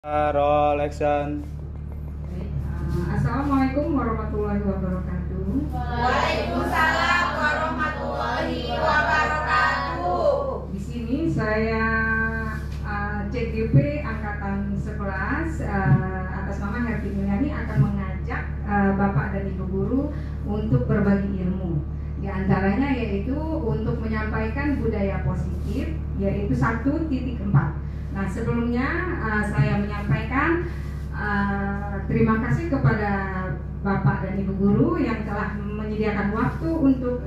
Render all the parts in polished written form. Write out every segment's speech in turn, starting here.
Roll action. Assalamualaikum warahmatullahi wabarakatuh. Waalaikumsalam warahmatullahi wabarakatuh. Di sini saya CGP Angkatan 11 atas nama Herti Mulyani akan mengajak Bapak dan Ibu Guru untuk berbagi ilmu. Di antaranya yaitu untuk menyampaikan budaya positif, yaitu 1.4. Nah, sebelumnya saya menyampaikan terima kasih kepada Bapak dan Ibu Guru yang telah menyediakan waktu untuk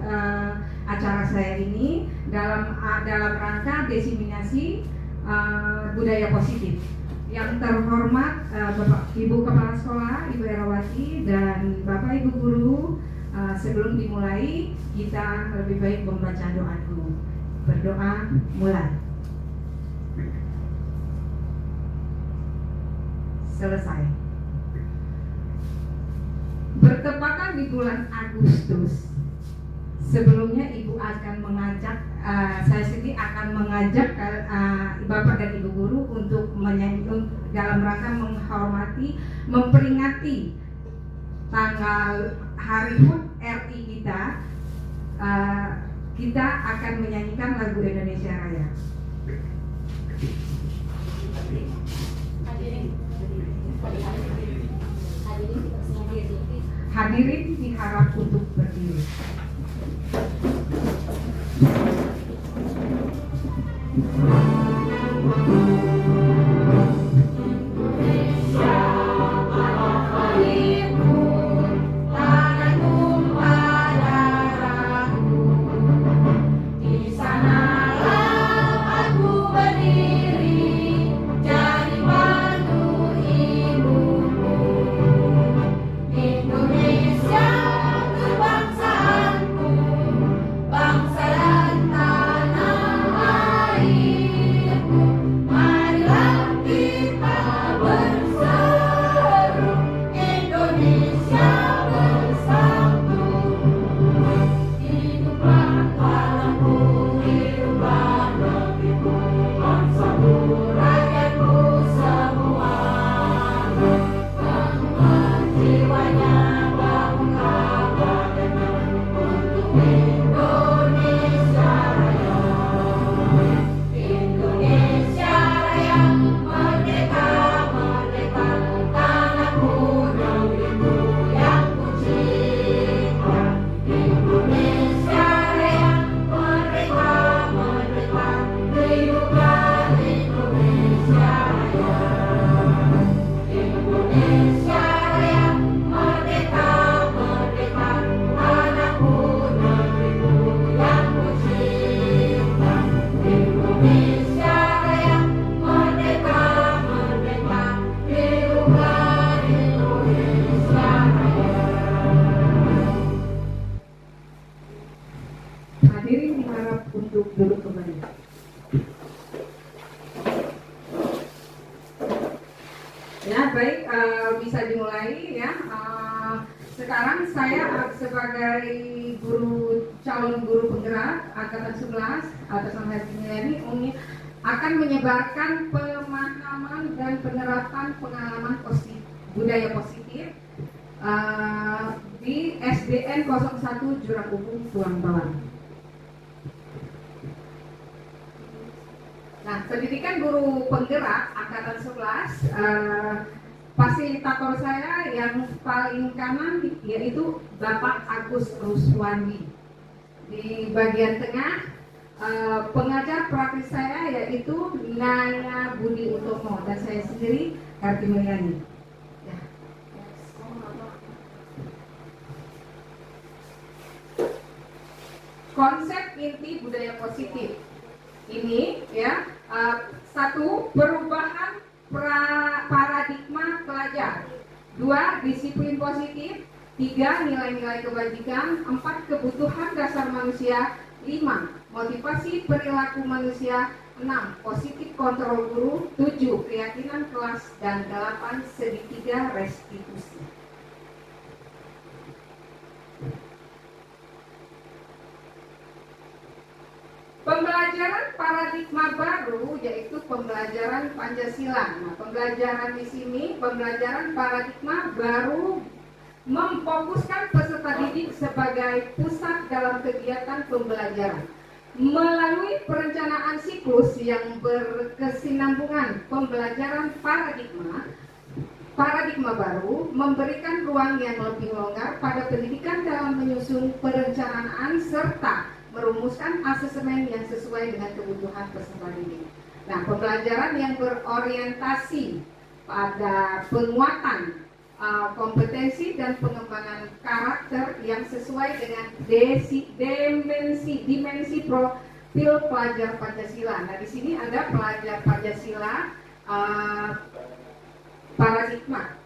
acara saya ini dalam rangka diseminasi budaya positif. Yang terhormat Bapak Ibu Kepala Sekolah, Ibu Erawati dan Bapak Ibu Guru, sebelum dimulai kita lebih baik membaca doa dulu. Berdoa mulai. Selesai. Bertepatan di bulan Agustus, sebelumnya Ibu akan mengajak, saya sendiri akan mengajak Bapak dan Ibu Guru untuk menyanyi dalam rangka menghormati, memperingati tanggal Hari HUT RI kita. Kita akan menyanyikan lagu Indonesia Raya. Hadirin diharap untuk berdiri. Hadirin diharap untuk duduk kembali. Ya, baik, bisa dimulai ya. Sekarang saya sebagai calon guru penggerak Angkatan 11 atas nama Herti Mulyani akan menyebarkan pemahaman dan penerapan pengalaman budaya positif di SDN 01 Jurang Umum Tuang Bawang. Nah, pendidikan guru penggerak Angkatan 11, fasilitator saya yang paling kanan yaitu Bapak Agus Ruswandi. Di bagian tengah, pengajar praktis saya yaitu Naya Budi Utomo dan saya sendiri Herti Mulyani. Ya. Konsep inti budaya positif ini ya, satu, perubahan paradigma pelajar, dua, disiplin positif, tiga, nilai-nilai kebajikan, empat, kebutuhan dasar manusia, lima, motivasi perilaku manusia, enam, positif kontrol guru, tujuh, keyakinan kelas, dan delapan, segitiga restitusi. Pembelajaran paradigma baru yaitu pembelajaran Pancasila. Nah, pembelajaran di sini, pembelajaran paradigma baru memfokuskan peserta didik sebagai pusat dalam kegiatan pembelajaran. Melalui perencanaan siklus yang berkesinambungan, pembelajaran paradigma baru memberikan ruang yang lebih longgar pada pendidikan dalam menyusun perencanaan serta merumuskan asesmen yang sesuai dengan kebutuhan peserta didik. Nah, pembelajaran yang berorientasi pada penguatan kompetensi dan pengembangan karakter yang sesuai dengan dimensi profil pelajar Pancasila. Nah, di sini ada pelajar Pancasila paradigma.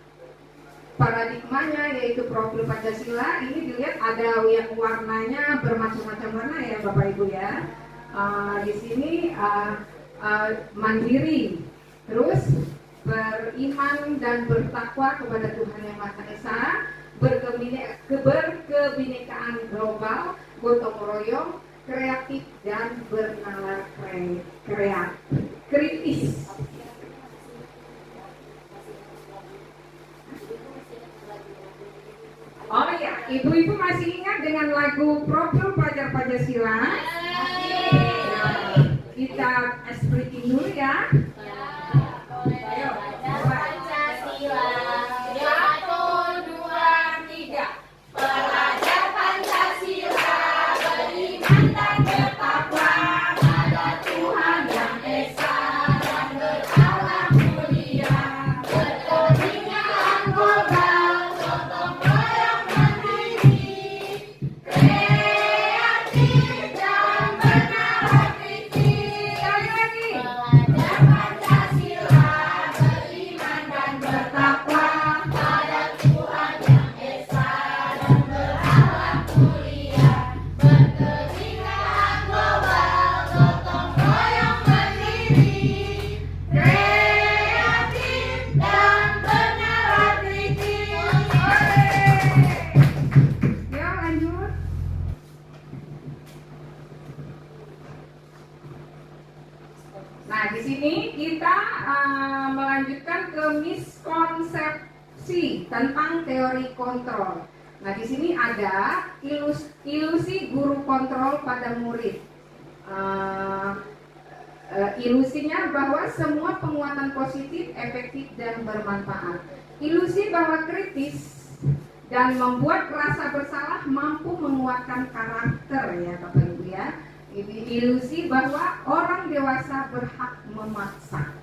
Paradigmanya yaitu profil Pancasila. Ini dilihat ada yang warnanya bermacam-macam warna ya Bapak Ibu ya. Di sini mandiri, terus beriman dan bertakwa kepada Tuhan Yang Maha Esa, berkebinekaan global, gotong royong, kreatif dan bernalar kritis. Oh ya, ibu-ibu masih ingat dengan lagu Profil Pelajar Pancasila? Kita explain dulu ya. Ayo, Pancasila. 1, 2, 3. Pelajar Pancasila beriman dan bertakwa pada Tuhan Yang Esa dan berakhlak mulia, berkebinekaan global, gotong royong mandiri, kreatif dan bernalar kritis. sekali lagi. Pelajar Pancasila beriman dan bertakwa pada Tuhan Yang Esa dan berakhlak mulia, berkebinekaan global, gotong royong mandiri, kreatif dan bernalar kritis. Ya, lanjut. Nah, di sini kita melanjutkan ke miskonsepsi tentang teori kontrol. Nah, di sini ada ilusi guru kontrol pada murid. Ilusinya bahwa semua penguatan positif, efektif dan bermanfaat. Ilusi bahwa kritis dan membuat rasa bersalah mampu menguatkan karakter ya Bapak Ibu ya. Ini ilusi bahwa orang dewasa berhak memaksa.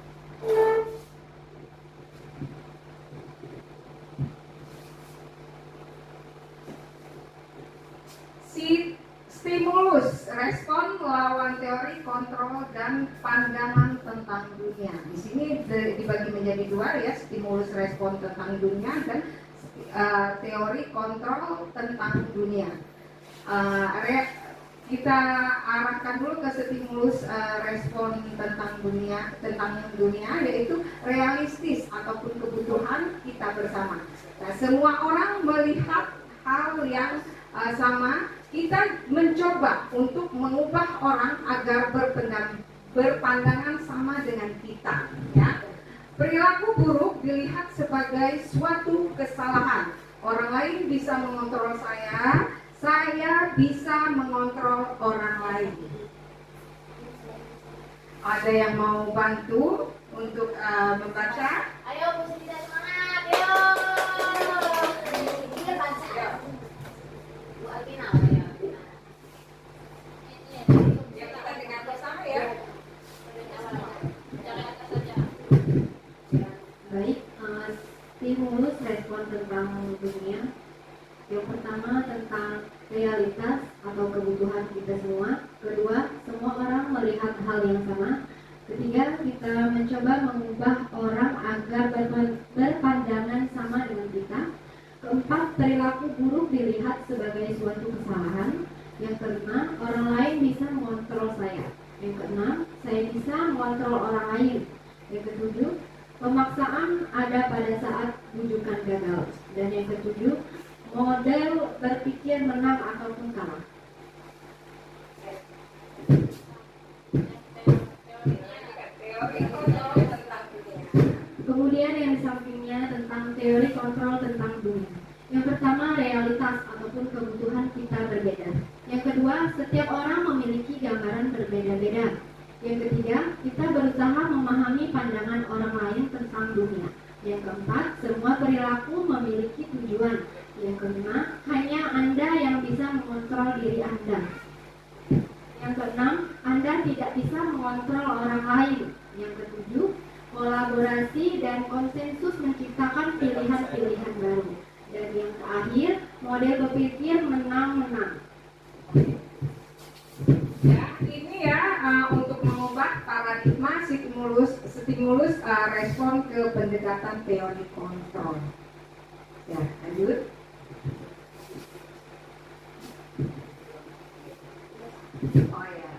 Stimulus, respon melawan teori kontrol dan pandangan tentang dunia. Di sini dibagi menjadi dua ya, stimulus respon tentang dunia dan teori kontrol tentang dunia. Kita arahkan dulu ke stimulus respon tentang dunia yaitu realistis ataupun kebutuhan kita bersama. Nah, semua orang melihat hal yang sama. Kita mencoba untuk mengubah orang agar berpandangan sama dengan kita ya. Perilaku buruk dilihat sebagai suatu kesalahan. Orang lain bisa mengontrol saya bisa mengontrol orang lain. Ada yang mau bantu untuk membaca? Ayo Bu Siti, semangat, ayo. Kita baca. Bu Alvina, ya. Ya, kita dengar bersama ya. Baik, stimulus respon tentang dunia. Yang pertama tentang realitas atau kebutuhan kita semua. Kedua, semua orang melihat hal yang sama. Ketiga, kita mencoba mengubah orang agar berpandangan sama dengan kita. Keempat, perilaku buruk dilihat sebagai suatu kesalahan. Yang kelima, orang lain bisa mengontrol saya. Yang keenam, saya bisa mengontrol orang lain. Yang ketujuh, pemaksaan ada pada saat bujukan gagal. Dan yang ketujuh, model berpikir menang ataupun kalah. sampingnya tentang teori kontrol tentang dunia. Yang pertama, realitas ataupun kebutuhan kita berbeda. Yang kedua, setiap orang memiliki gambaran berbeda-beda. Yang ketiga, kita berusaha memahami pandangan orang lain tentang dunia. Yang keempat, semua perilaku memiliki tujuan. Yang kelima, hanya Anda yang bisa mengontrol diri Anda. Yang keenam, Anda tidak bisa mengontrol orang lain. Yang ketujuh, kolaborasi dan konsensus menciptakan pilihan-pilihan baru. Dan yang terakhir, model berpikir menang-menang. Ya, ini ya untuk mengubah paradigma stimulus respon ke pendekatan teori kontrol. Ya, lanjut. Oh ya.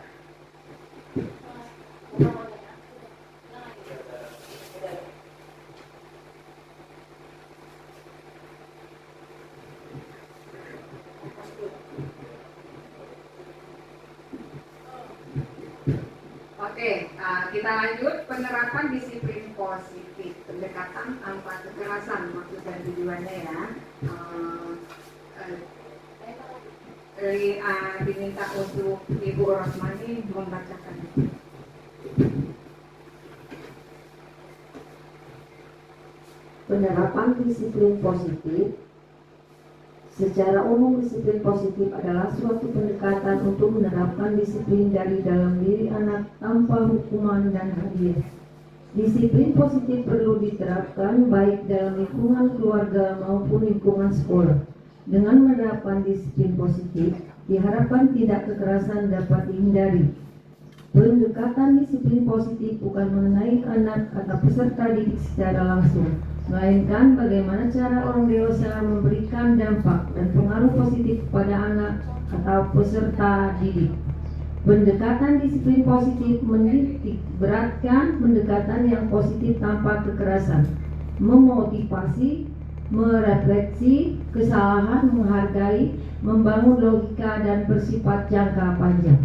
Oke, kita lanjut penerapan disiplin positif, pendekatan tanpa kekerasan maksud dan tujuannya ya. Diminta untuk Ibu Rosmani membacakan. Penerapan disiplin positif. Secara umum, disiplin positif adalah suatu pendekatan untuk menerapkan disiplin dari dalam diri anak tanpa hukuman dan hadiah. Disiplin positif perlu diterapkan baik dalam lingkungan keluarga maupun lingkungan sekolah. Dengan menerapkan disiplin positif, diharapkan tidak kekerasan dapat dihindari. Pendekatan disiplin positif bukan mengenai anak atau peserta didik secara langsung, melainkan bagaimana cara orang dewasa memberikan dampak dan pengaruh positif kepada anak atau peserta didik. Pendekatan disiplin positif menitik beratkan pendekatan yang positif tanpa kekerasan, memotivasi, merefleksi kesalahan, menghargai, membangun logika dan bersifat jangka panjang.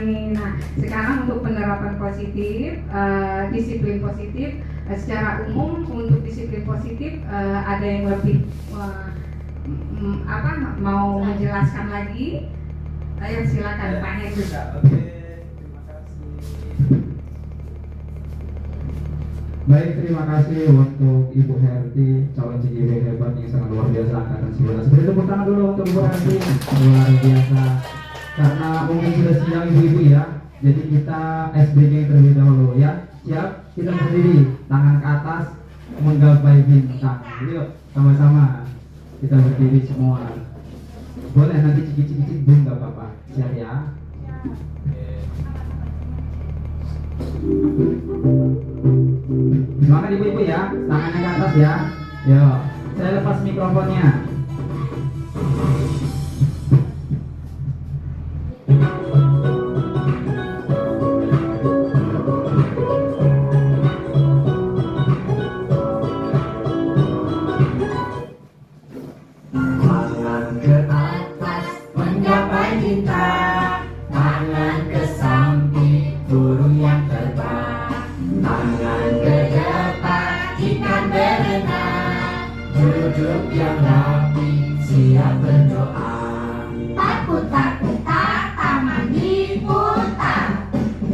Nah, sekarang untuk penerapan positif, disiplin positif, secara umum untuk disiplin positif ada yang lebih mau menjelaskan lagi? Ayo silakan Pak Hendrik. Oke, terima kasih. Baik, terima kasih untuk Ibu Herti, calon CGW hebat yang sangat luar biasa angkatan 11. Beri tepuk tangan dulu untuk Ibu Herti, luar biasa. Karena mungkin sudah siang ibu-ibu ya, jadi kita SBG terlebih dahulu ya. Siap? Kita berdiri, tangan ke atas, menggapai bintang. Yuk, sama-sama kita berdiri semua. Boleh nanti cicik-cicik bun gak apa-apa. Siap ya? Semangat ibu-ibu ya, tangannya ke atas ya. Yuk, saya lepas mikrofonnya. Tangan ke atas menggapai bintang, tangan ke samping burung yang terbang, tangan ke depan ikan berenang, duduk yang rapi siap berdoa. Tak-putar-putar, tangan diputar.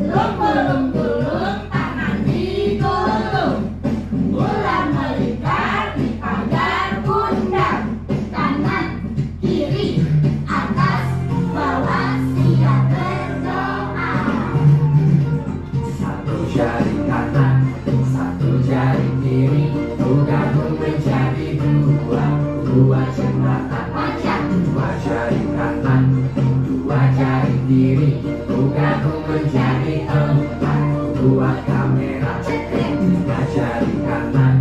Gulung-gulung-gulung, tangan digulung. Ular melingkar di pagar bundar. Kanan, kiri, atas, bawah, siap berdoa. Satu jari kanan, satu jari kiri, gabung menjadi dua, dua jembatan panjang. Dua jari kanan, dua jari kiri, gabung menjadi empat, dua kamera cekrek. Tiga jari kanan,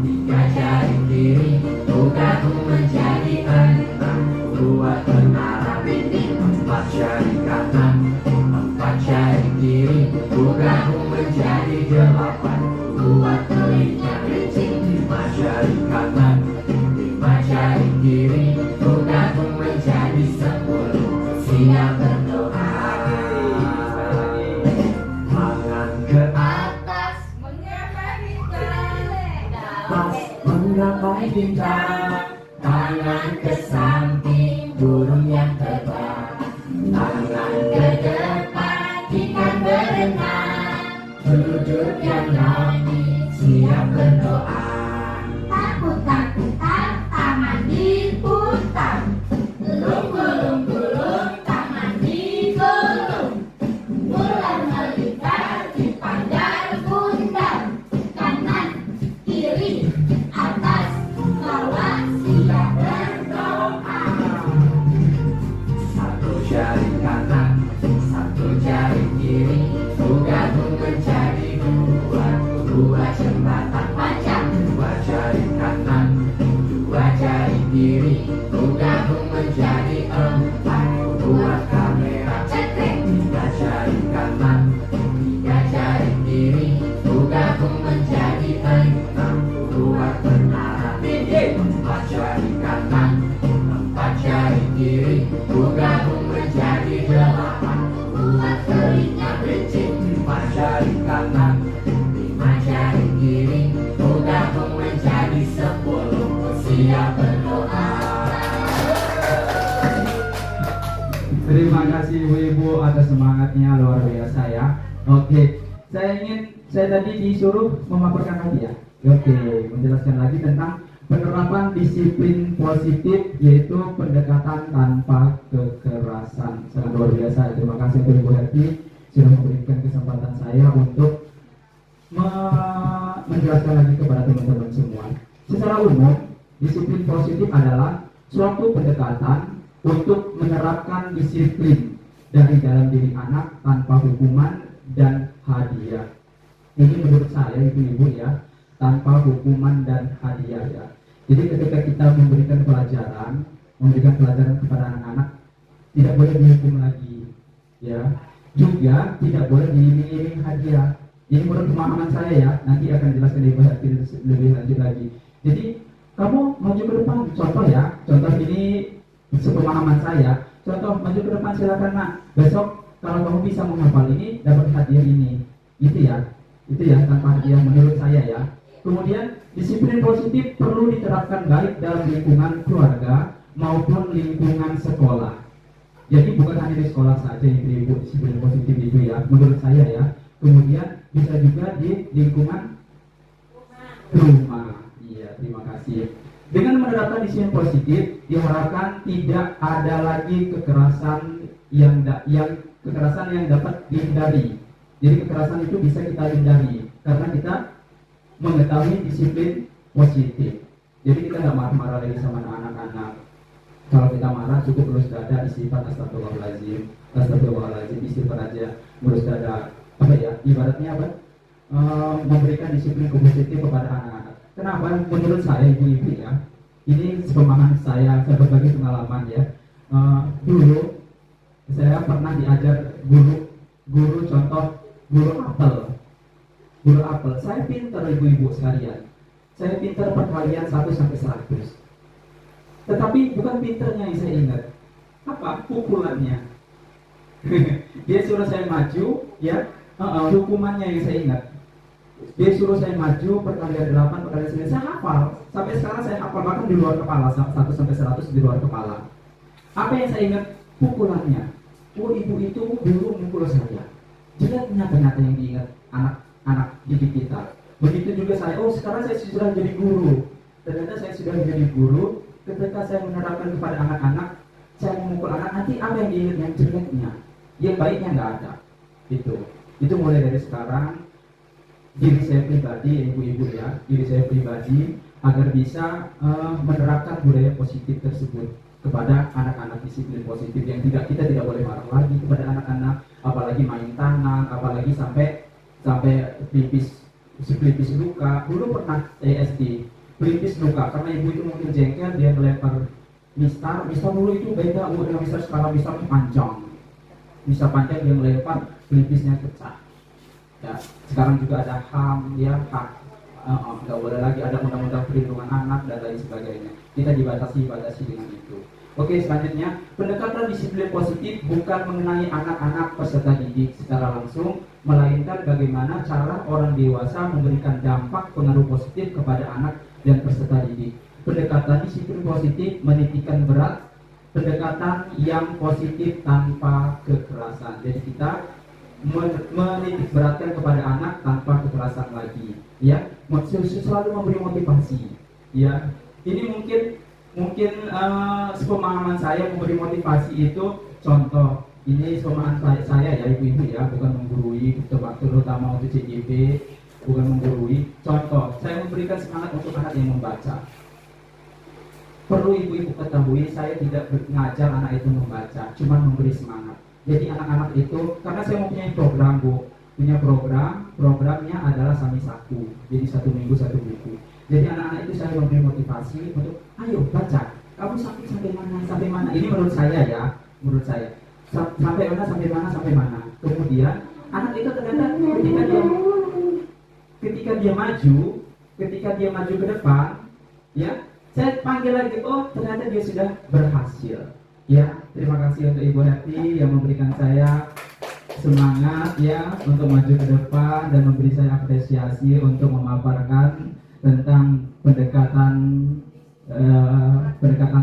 tiga jari kiri, gabung menjadi enam, dua menara bintang. Empat jari kanan, empat jari kiri, gabung menjadi delapan, dua telinga kencing. Lima jari kanan, lima jari kiri, gabung menjadi 10, siap berdoa. Naik pincang, tangan ke samping, burung yang terbang. Tangan ke depan, ikan berenang. Penduduk yang rapi, siap berdoa. Takut-takutan, taman diputar. Gulung-gulung, taman digulung. Ular melingkar di pagar bundar. Kanan, kiri, atas, bawah, siap berdoa. Satu jari kanan, satu jari kiri, gabung menjadi dua jembatan panjang. Dua jari kanan, dua jari kiri, gabung menjadi empat. Buat kamera cetek. Tiga jari kanan, tiga jari kiri, gabung menjadi enam. Buat menara tinggi. Empat jari kanan, empat jari kiri, gabung menjadi delapan. Buat telinga bencin. Lima jari kanan, lima jari kiri, gabung menjadi 10. Siap berdoa. Terima kasih Ibu atas semangatnya, luar biasa ya. Oke, saya tadi disuruh memaparkan lagi ya. Oke, menjelaskan lagi tentang penerapan disiplin positif, yaitu pendekatan tanpa kekerasan. Sangat luar biasa. Terima kasih untuk Ibu Herti sudah memberikan kesempatan saya untuk menjelaskan lagi kepada teman-teman semua. Secara umum, disiplin positif adalah suatu pendekatan untuk menerapkan disiplin dari dalam diri anak tanpa hukuman dan hadiah. Ini menurut saya ibu-ibu ya, tanpa hukuman dan hadiah ya. Jadi ketika kita memberikan pelajaran kepada anak-anak, tidak boleh dihukum lagi ya. Juga tidak boleh diiming-iming hadiah. Ini menurut pemahaman saya ya, nanti akan jelaskan lebih lanjut lagi. Jadi kamu maju ke depan, contoh ya, contoh ini sepemahaman saya. Contoh, maju ke depan silakan nak. Besok kalau kamu bisa menghafal ini, dapat hadiah ini. Itu ya tanpa hadiah menurut saya ya. Kemudian disiplin positif perlu diterapkan baik dalam lingkungan keluarga maupun lingkungan sekolah. Jadi bukan hanya di sekolah saja ibu-ibu disiplin positif itu ya, menurut saya ya. Kemudian bisa juga di lingkungan rumah. Iya, terima kasih. Dengan menerapkan disiplin positif, diharapkan tidak ada lagi kekerasan yang dapat dihindari. Jadi kekerasan itu bisa kita hindari karena kita mengetahui disiplin positif. Jadi kita nggak marah-marah lagi sama anak-anak. Kalau kita marah cukup lulus dada, istighfar, astagfirullahaladzim, istighfar aja, lulus dada. Apa ya? Ibaratnya apa? Memberikan disiplin positif kepada anak-anak. Kenapa? Menurut saya ibu-ibu ya, ini sepemahaman saya berbagi pengalaman ya. Dulu saya pernah diajar guru apel. Saya pintar ibu-ibu sekalian. Saya pintar perkalian 1 sampai 100. Tetapi bukan pintarnya yang saya ingat. Apa? Pukulannya. Dia suruh saya maju ya, hukumannya yang saya ingat. Dia suruh saya maju perkalian 8, perkalian 9. Saya hafal. Sampai sekarang saya hafal, bahkan di luar kepala 1 sampai 100 di luar kepala. Apa yang saya ingat? Pukulannya. Oh, ibu itu dulu mukul saya. Jelasnya ternyata yang diingat anak-anak didik kita. Begitu juga saya. Oh, sekarang saya sudah jadi guru. Ternyata saya sudah menjadi guru. Ketika saya menerapkan kepada anak-anak, saya memukul anak, nanti apa yang diingat? Yang jeleknya, yang baiknya nggak ada. Itu mulai dari sekarang. Diri saya pribadi, ibu-ibu ya, diri saya pribadi agar bisa menerapkan budaya positif tersebut kepada anak-anak, disiplin positif yang kita tidak boleh marah lagi kepada anak-anak, apalagi main tangan, apalagi sampai pelipis luka. Dulu pernah SD pelipis luka karena ibu itu mungkin jengkel, dia melempar mistar dulu itu beda dengan mistar sekarang. Mistar panjang dia melempar, pelipisnya pecah. Ya, sekarang juga ada HAM ya, nggak boleh lagi ada undang-undang perlindungan anak dan lain sebagainya. Kita dibatasi dengan itu. Oke, selanjutnya pendekatan disiplin positif bukan mengenai anak-anak peserta didik secara langsung, melainkan bagaimana cara orang dewasa memberikan dampak pengaruh positif kepada anak dan peserta didik. pendekatan disiplin positif menitikan berat, pendekatan yang positif tanpa kekerasan. Jadi kita menitik beratkan kepada anak tanpa kekerasan lagi, ya. Selalu memberi motivasi, ya. Ini mungkin sepemahaman saya memberi motivasi itu contoh. Ini sepemahaman saya ya ibu-ibu ya, bukan menggurui, terutama untuk CGP, bukan menggurui. Contoh, saya memberikan semangat untuk anak yang membaca. Perlu ibu-ibu ketahui, saya tidak mengajar anak itu membaca, cuma memberi semangat. Jadi anak-anak itu, karena saya mempunyai program Bu, programnya adalah Sami Saku. Jadi 1 minggu 1 buku. Jadi anak-anak itu saya memberi motivasi untuk, ayo baca. Kamu sakit sampai mana? Ini menurut saya ya, menurut saya. Sampai mana. Kemudian anak itu ternyata ketika dia maju ke depan, ya, saya panggil lagi, oh ternyata dia sudah berhasil. Ya, terima kasih untuk Ibu Heti yang memberikan saya semangat ya untuk maju ke depan dan memberi saya apresiasi untuk memaparkan tentang pendekatan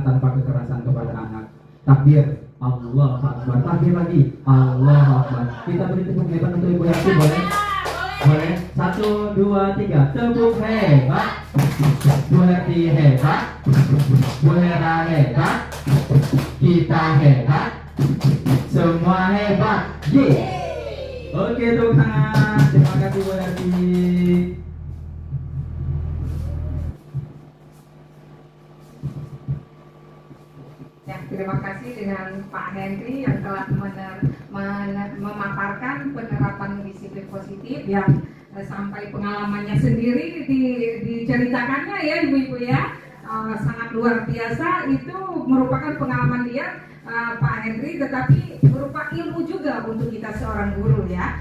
tanpa kekerasan kepada anak. Takbir, Allah Akbar. Takbir lagi, Allah Akbar. Kita beri tepuk hebat untuk Ibu Heti, boleh? Boleh? 1, 2, 3. Tepuk hebat. Bu Heti hebat. Bu Hera hebat. Kita hebat. Semua hebat. Yeay. Oke, tepuk tangan. Terima kasih Bu Heti. Ya, terima kasih dengan Pak Henry yang telah memaparkan penerapan disiplin positif yang sampai pengalamannya sendiri diceritakannya ya ibu-ibu ya. Sangat luar biasa, itu merupakan pengalaman dia Pak Henry, tetapi berupa ilmu juga untuk kita seorang guru ya.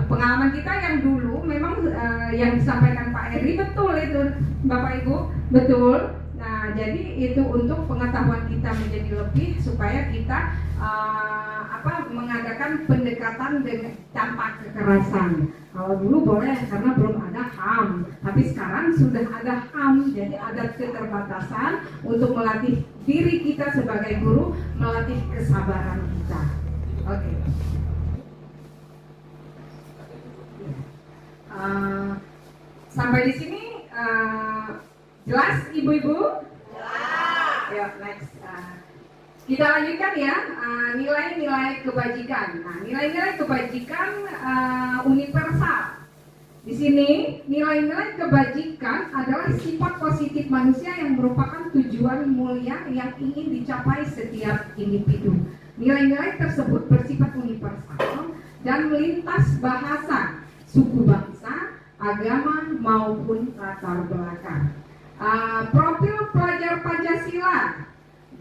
Pengalaman kita yang dulu memang yang disampaikan Pak Henry betul itu Bapak Ibu, betul. Nah, jadi itu untuk pengetahuan kita menjadi lebih supaya kita mengadakan pendekatan dengan tanpa kekerasan. Kalau dulu boleh karena belum ada HAM, tapi sekarang sudah ada HAM, jadi ada keterbatasan untuk melatih diri kita sebagai guru, melatih kesabaran kita. Oke. Sampai di sini jelas ibu-ibu? Jelas. Yuk, next. Kita lanjutkan ya, nilai-nilai kebajikan. Nah, nilai-nilai kebajikan universal. Di sini, nilai-nilai kebajikan adalah sifat positif manusia yang merupakan tujuan mulia yang ingin dicapai setiap individu. Nilai-nilai tersebut bersifat universal dan melintas bahasa, suku bangsa, agama maupun latar belakang. Profil pelajar Pancasila: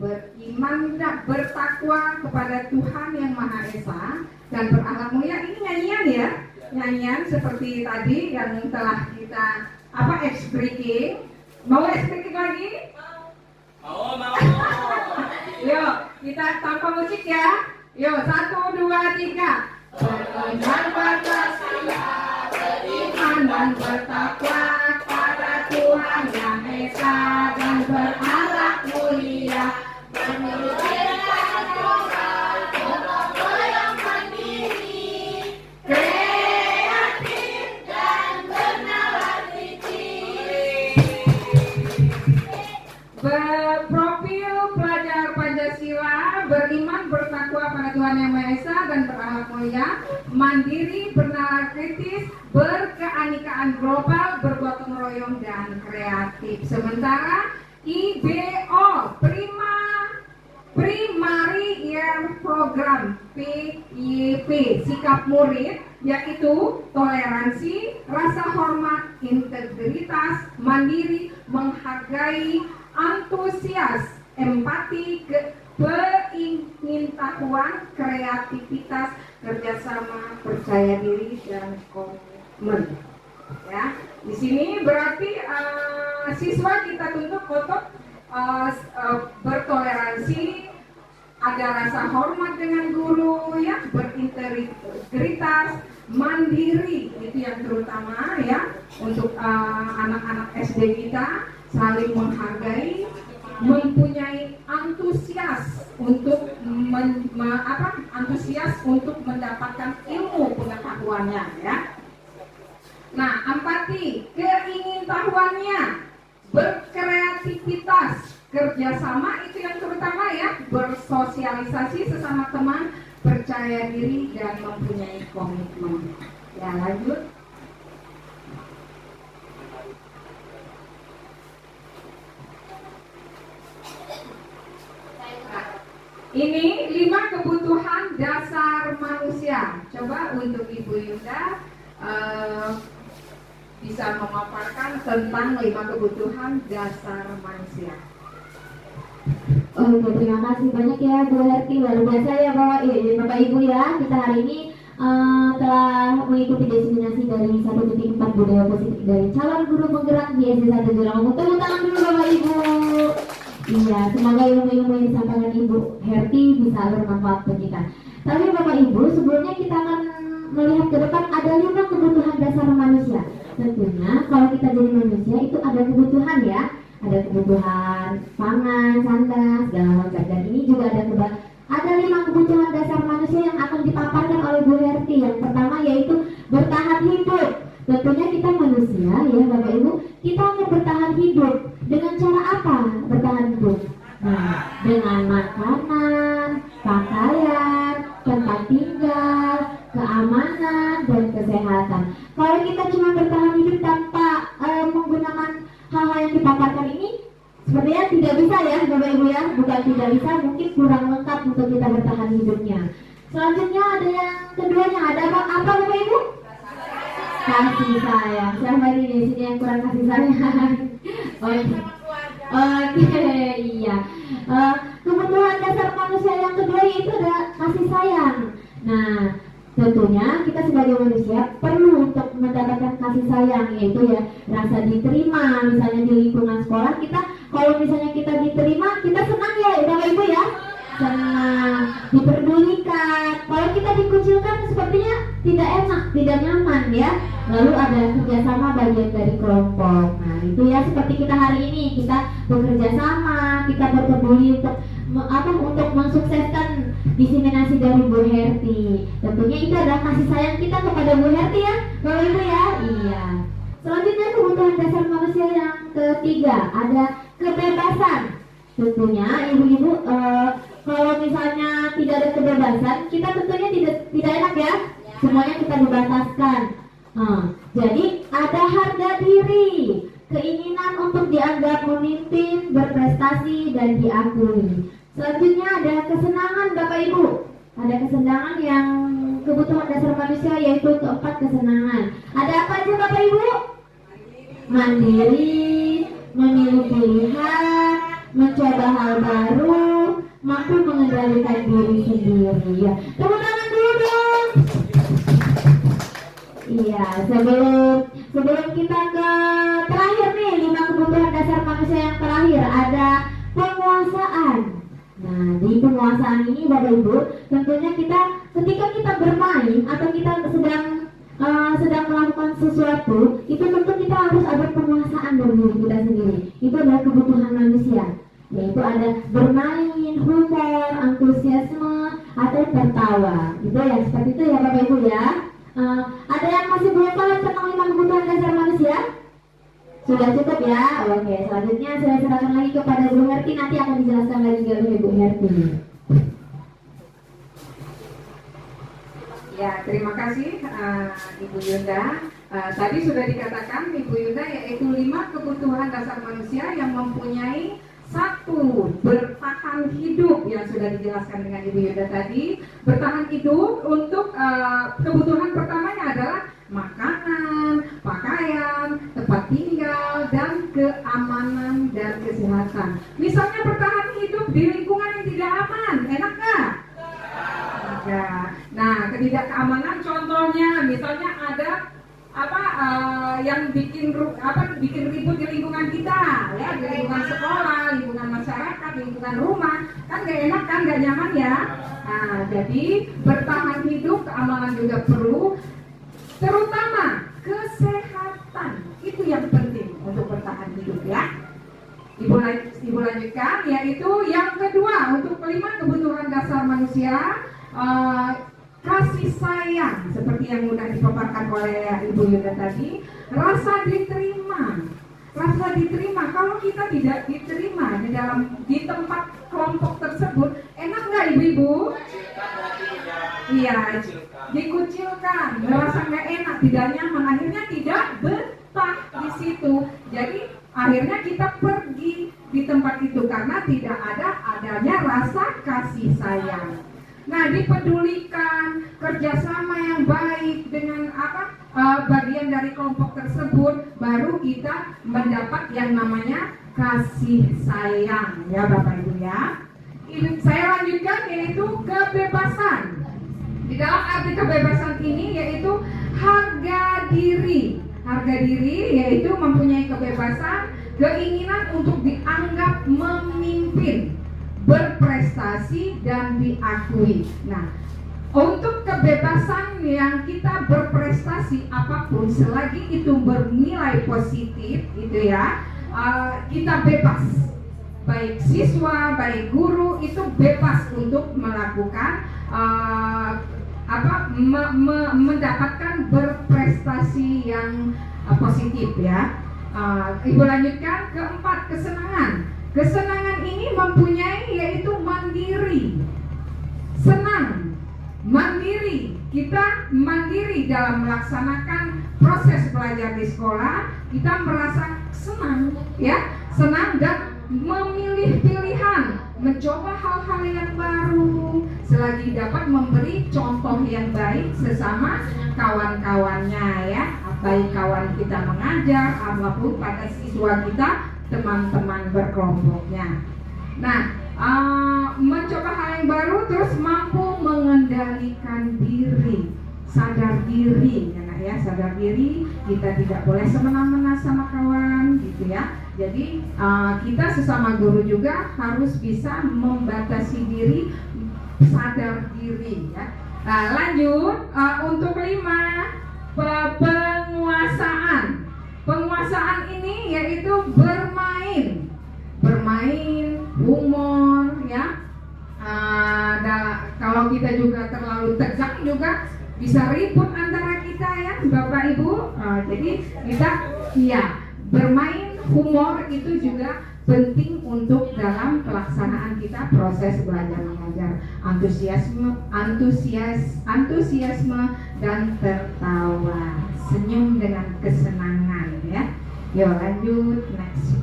beriman dan bertakwa kepada Tuhan yang Maha Esa dan berakhlak mulia. Ini nyanyian ya, nyanyian seperti tadi yang telah kita speaking. Mau speaking lagi? Mau. Yuk, kita tanpa musik ya. Yuk, 1, 2, 3. Beriman bertakwa, beriman dan bertakwa kepada Tuhan yang Esa dan berakhlak mulia. Menurutkan Tuhan, bertakwa yang mandiri, kreatif dan bernalar-ciri. Profil pelajar Pancasila: beriman bertakwa pada Tuhan yang Maha Esa dan berakhlak mulia, mandiri, bernalar kritis, berkeanikaan global, bergotong royong dan kreatif. Sementara IBO, Primary Year Program PYP, sikap murid yaitu toleransi, rasa hormat, integritas, mandiri, menghargai, antusias, empati, peingintahuan, kreativitas, kerjasama, percaya diri dan komitmen. Ya, di sini berarti siswa kita tuntut untuk bertoleransi, ada rasa hormat dengan guru, ya, berintegritas, mandiri, itu yang terutama ya untuk anak-anak SD kita. saling menghargai, mempunyai antusias untuk antusias untuk mendapatkan ilmu pengetahuannya ya. Nah, empati, keingintahuannya, berkreativitas, kerjasama itu yang terutama ya, bersosialisasi sesama teman, percaya diri dan mempunyai komitmen. Ya, lanjut. Ini 5 kebutuhan dasar manusia. Coba untuk Ibu Yunda bisa memaparkan tentang 5 kebutuhan dasar manusia. Oke, terima kasih banyak ya Bu Herti, luar biasa ya Bapak Ibu ya. Kita hari ini telah mengikuti diseminasi dari 1.4 budaya positif dari calon guru penggerak di SD 1 Jurang. Tepuk tangan dulu Bapak Ibu. Iya, semoga ilmu-ilmu yang disampaikan Ibu Herti bisa bermanfaat bagi kita. Tapi Bapak Ibu, sebelumnya kita akan melihat ke depan ada 5 kebutuhan dasar manusia. Tentunya kalau kita jadi manusia itu ada kebutuhan ya. Ada kebutuhan pangan, sandang, segala macam. Dan ini juga ada 5 kebutuhan dasar manusia yang akan dipaparkan oleh Bu Herti. Yang pertama yaitu bertahan hidup. Tentunya kita manusia ya Bapak Ibu, kita akan bertahan hidup. Dengan cara apa bertahan hidup? Nah, dengan makanan, pakaian, tempat tinggal, keamanan, dan kesehatan. Kalau kita cuma bertahan hidup tanpa menggunakan hal-hal yang dipaparkan ini, sepertinya tidak bisa ya Bapak Ibu ya. Bukan tidak bisa, mungkin kurang lengkap untuk kita bertahan hidupnya. Selanjutnya ada yang keduanya, ada apa Bapak Ibu? Kasih sayang. Siapa ini di sini yang kurang kasih sayang? Oke, iya. Kebutuhan dasar manusia yang kedua yaitu ada kasih sayang. Nah, tentunya kita sebagai manusia perlu untuk mendapatkan kasih sayang, yaitu ya rasa diterima. Misalnya di lingkungan sekolah kita, kalau misalnya kita diterima, kita senang ya Bapak Ibu ya, senang, diperdulikan. Kalau kita dikucilkan sepertinya tidak enak, tidak nyaman ya. Lalu ada kerjasama bagian dari kelompok. Nah itu ya seperti kita hari ini, kita bekerja sama, kita berpeduli untuk mensukseskan diseminasi dari Bu Herti. Tentunya itu adalah kasih sayang kita kepada Bu Herti ya Bapak Ibu ya. Iya. Selanjutnya kebutuhan dasar manusia yang ketiga ada kebebasan. Tentunya ibu-ibu kalau misalnya tidak ada kebebasan, kita tentunya tidak enak ya. Semuanya kita dibataskan. Jadi ada harga diri, keinginan untuk dianggap memimpin, berprestasi dan diakui. Selanjutnya ada kesenangan Bapak Ibu. Ada kesenangan yang kebutuhan dasar manusia yaitu keempat kesenangan. Ada apa aja Bapak Ibu? Mandiri, memilih pilihan, mencoba hal baru, mampu mengendalikan diri sendiri. Ya, tepuk tangan dulu dong. Iya, sebelum kita ke terakhir nih 5 kebutuhan dasar manusia yang terakhir ada penguasaan. Nah, di penguasaan ini Bapak Ibu, tentunya kita ketika kita bermain atau kita sedang melakukan sesuatu, itu tentu kita harus ada penguasaan dari diri kita sendiri. Itu adalah kebutuhan manusia, yaitu ada bermain, humor, antusiasme, atau tertawa. Itu ya, seperti itu ya Bapak Ibu ya. Ada yang masih belum paham tentang 5 kebutuhan dasar manusia? Sudah cukup ya? Oke, selanjutnya saya serahkan lagi kepada Bu Herti, nanti akan dijelaskan lagi oleh Bu Herti. Ya, terima kasih Ibu Yunda. Tadi sudah dikatakan Ibu Yunda yaitu 5 kebutuhan dasar manusia yang mempunyai 1. Bertahan hidup yang sudah dijelaskan dengan Ibu Yunda tadi. Bertahan hidup untuk kebutuhan pertamanya adalah makanan, pakaian, tempat tinggal, dan keamanan dan kesehatan. Misalnya bertahan hidup di lingkungan yang tidak aman, enak nggak? Ya. Nah, ketidakkeamanan contohnya misalnya ada yang bikin ribut di lingkungan kita ya, di lingkungan sekolah, lingkungan masyarakat, lingkungan rumah, kan nggak enak kan, nggak nyaman ya. Nah, jadi bertahan hidup, keamanan juga perlu, terutama kesehatan itu yang penting untuk bertahan hidup ya. Ibu lanjutkan, yaitu yang kedua untuk 5 kebutuhan dasar manusia, kasih sayang seperti yang sudah dipaparkan oleh Ibu Yuda tadi, rasa diterima. Rasa diterima, kalau kita tidak diterima di tempat kelompok tersebut, enak nggak ibu-ibu? Iya, dikucilkan, merasa nggak enak, tidak nyaman, akhirnya tidak betah di situ. Jadi akhirnya kita pergi di tempat itu karena tidak adanya rasa kasih sayang. Nah, dipedulikan, kerjasama yang baik dengan bagian dari kelompok tersebut, baru kita mendapat yang namanya kasih sayang, ya Bapak Ibu ya. Saya lanjutkan, yaitu kebebasan. Di dalam arti kebebasan ini yaitu harga diri. Harga diri yaitu mempunyai kebebasan, keinginan untuk dianggap memimpin, berprestasi dan diakui. Nah, untuk kebebasan yang kita berprestasi apapun, selagi itu bernilai positif, gitu ya, kita bebas. Baik siswa, baik guru itu bebas untuk melakukan mendapatkan berprestasi yang positif ya. Ibu lanjutkan, keempat, kesenangan. Kesenangan ini mempunyai yaitu mandiri, senang, mandiri. Kita mandiri dalam melaksanakan proses belajar di sekolah, kita merasa senang, ya, senang dan memilih pilihan, mencoba hal-hal yang baru, selagi dapat memberi contoh yang baik sesama kawan-kawannya, ya, baik kawan kita mengajar apapun pada siswa kita, teman-teman berkelompoknya. Nah, mencoba hal yang baru, terus mampu mengendalikan diri, sadar diri, ya, sadar diri. Kita tidak boleh semena-mena sama kawan, gitu ya. Jadi kita sesama guru juga harus bisa membatasi diri, sadar diri, ya. Nah, lanjut untuk 5, penguasaan. Penguasaan ini yaitu bermain, humor, ya. Kalau kita juga terlalu tegang juga bisa ribut antara kita, ya Bapak Ibu. Jadi kita, ya, bermain, humor itu juga penting untuk dalam pelaksanaan kita proses belajar mengajar. Antusiasme dan tertawa, senyum dengan kesenangan, ya. Yuk lanjut, next.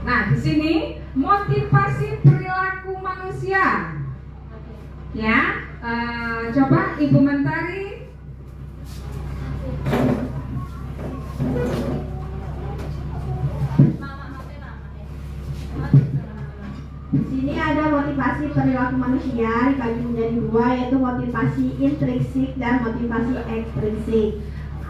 Nah, di sini motivasi perilaku manusia, ya. Coba Ibu Mentari. Di sini ada motivasi perilaku manusia dibagi menjadi 2, yaitu motivasi intrinsik dan motivasi ekstrinsik.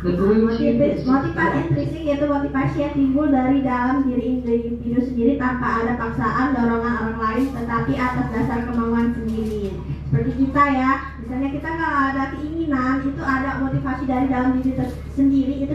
Motivasi intrinsik yaitu motivasi yang timbul dari dalam diri individu sendiri tanpa ada paksaan, dorongan orang lain, tetapi atas dasar kemauan sendiri. Seperti kita, ya, misalnya kita kalau ada keinginan, itu ada motivasi dari dalam diri sendiri, itu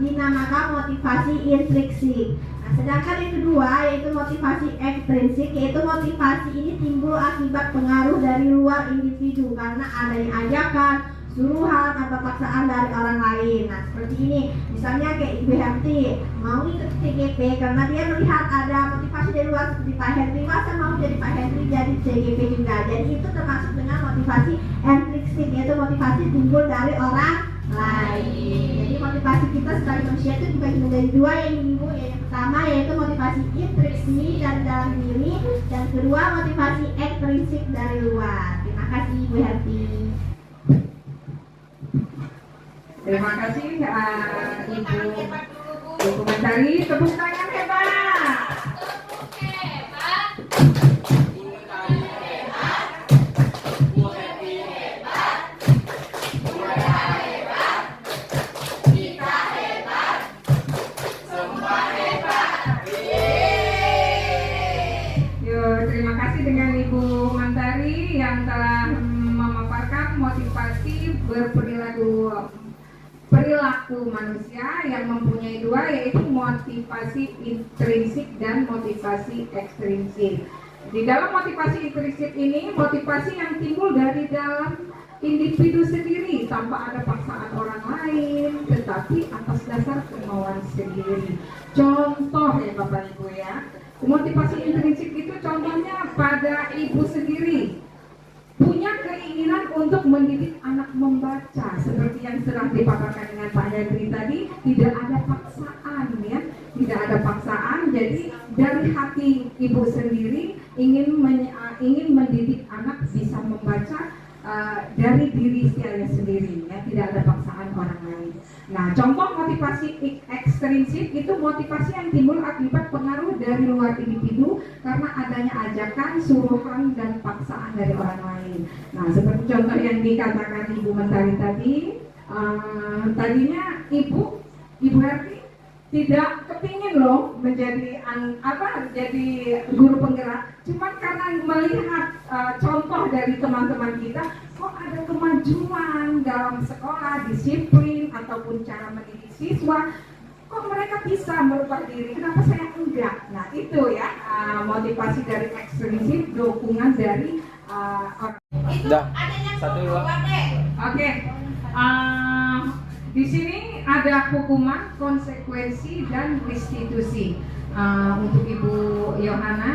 dinamakan motivasi intrinsik. Nah, sedangkan yang kedua yaitu motivasi ekstrinsik, yaitu motivasi ini timbul akibat pengaruh dari luar individu karena adanya ajakan, suruhan atau paksaan dari orang lain. Nah, seperti ini, misalnya kayak Ibu Herti mau ikut CGP karena dia melihat ada motivasi dari luar seperti Pak Henry, masa mau jadi Pak Henry jadi CGP juga. Jadi itu termasuk dengan motivasi intrinsik, yaitu motivasi timbul dari orang lain. Jadi motivasi kita sebagai manusia itu dibagi menjadi 2, yang pertama yaitu motivasi intrinsik dari dalam diri, dan kedua motivasi ekstrinsik dari luar. Terima kasih Ibu Herti. Terima kasih Ibu Mentari, tepuk tangan hebat. Terima kasih dengan Ibu Mentari yang telah memaparkan motivasi perilaku perilaku manusia yang mempunyai dua, yaitu motivasi intrinsik dan motivasi ekstrinsik. Di dalam motivasi intrinsik ini, motivasi yang timbul dari dalam individu sendiri tanpa ada paksaan orang lain, tetapi atas dasar kemauan sendiri. Contoh ya Bapak Ibu ya, motivasi intrinsik itu contohnya pada ibu sendiri punya keinginan untuk mendidik anak membaca, seperti yang sedang dipaparkan dengan Pak Henry tadi. Tidak ada paksaan ya, tidak ada paksaan. Jadi dari hati ibu sendiri ingin mendidik anak bisa membaca dari diri saya sendiri ya, tidak ada paksaan orang lain. Nah, contoh motivasi ekstrinsik itu motivasi yang timbul akibat pengaruh dari luar individu karena adanya ajakan, suruhan, dan paksaan dari orang lain. Nah, seperti contoh yang dikatakan Ibu Mentari tadi, tadinya Ibu Herti tidak kepingin loh menjadi jadi guru penggerak, cuman karena melihat contoh dari teman-teman kita, kok ada kemajuan dalam sekolah, disiplin ataupun cara mendidik siswa, kok mereka bisa merubah diri, kenapa saya enggak? Nah itu ya motivasi dari ekstrinsik, dukungan dari orang. Itu adanya satu dua. Oke. Di sini ada hukuman, konsekuensi, dan restitusi. Untuk Ibu Yohana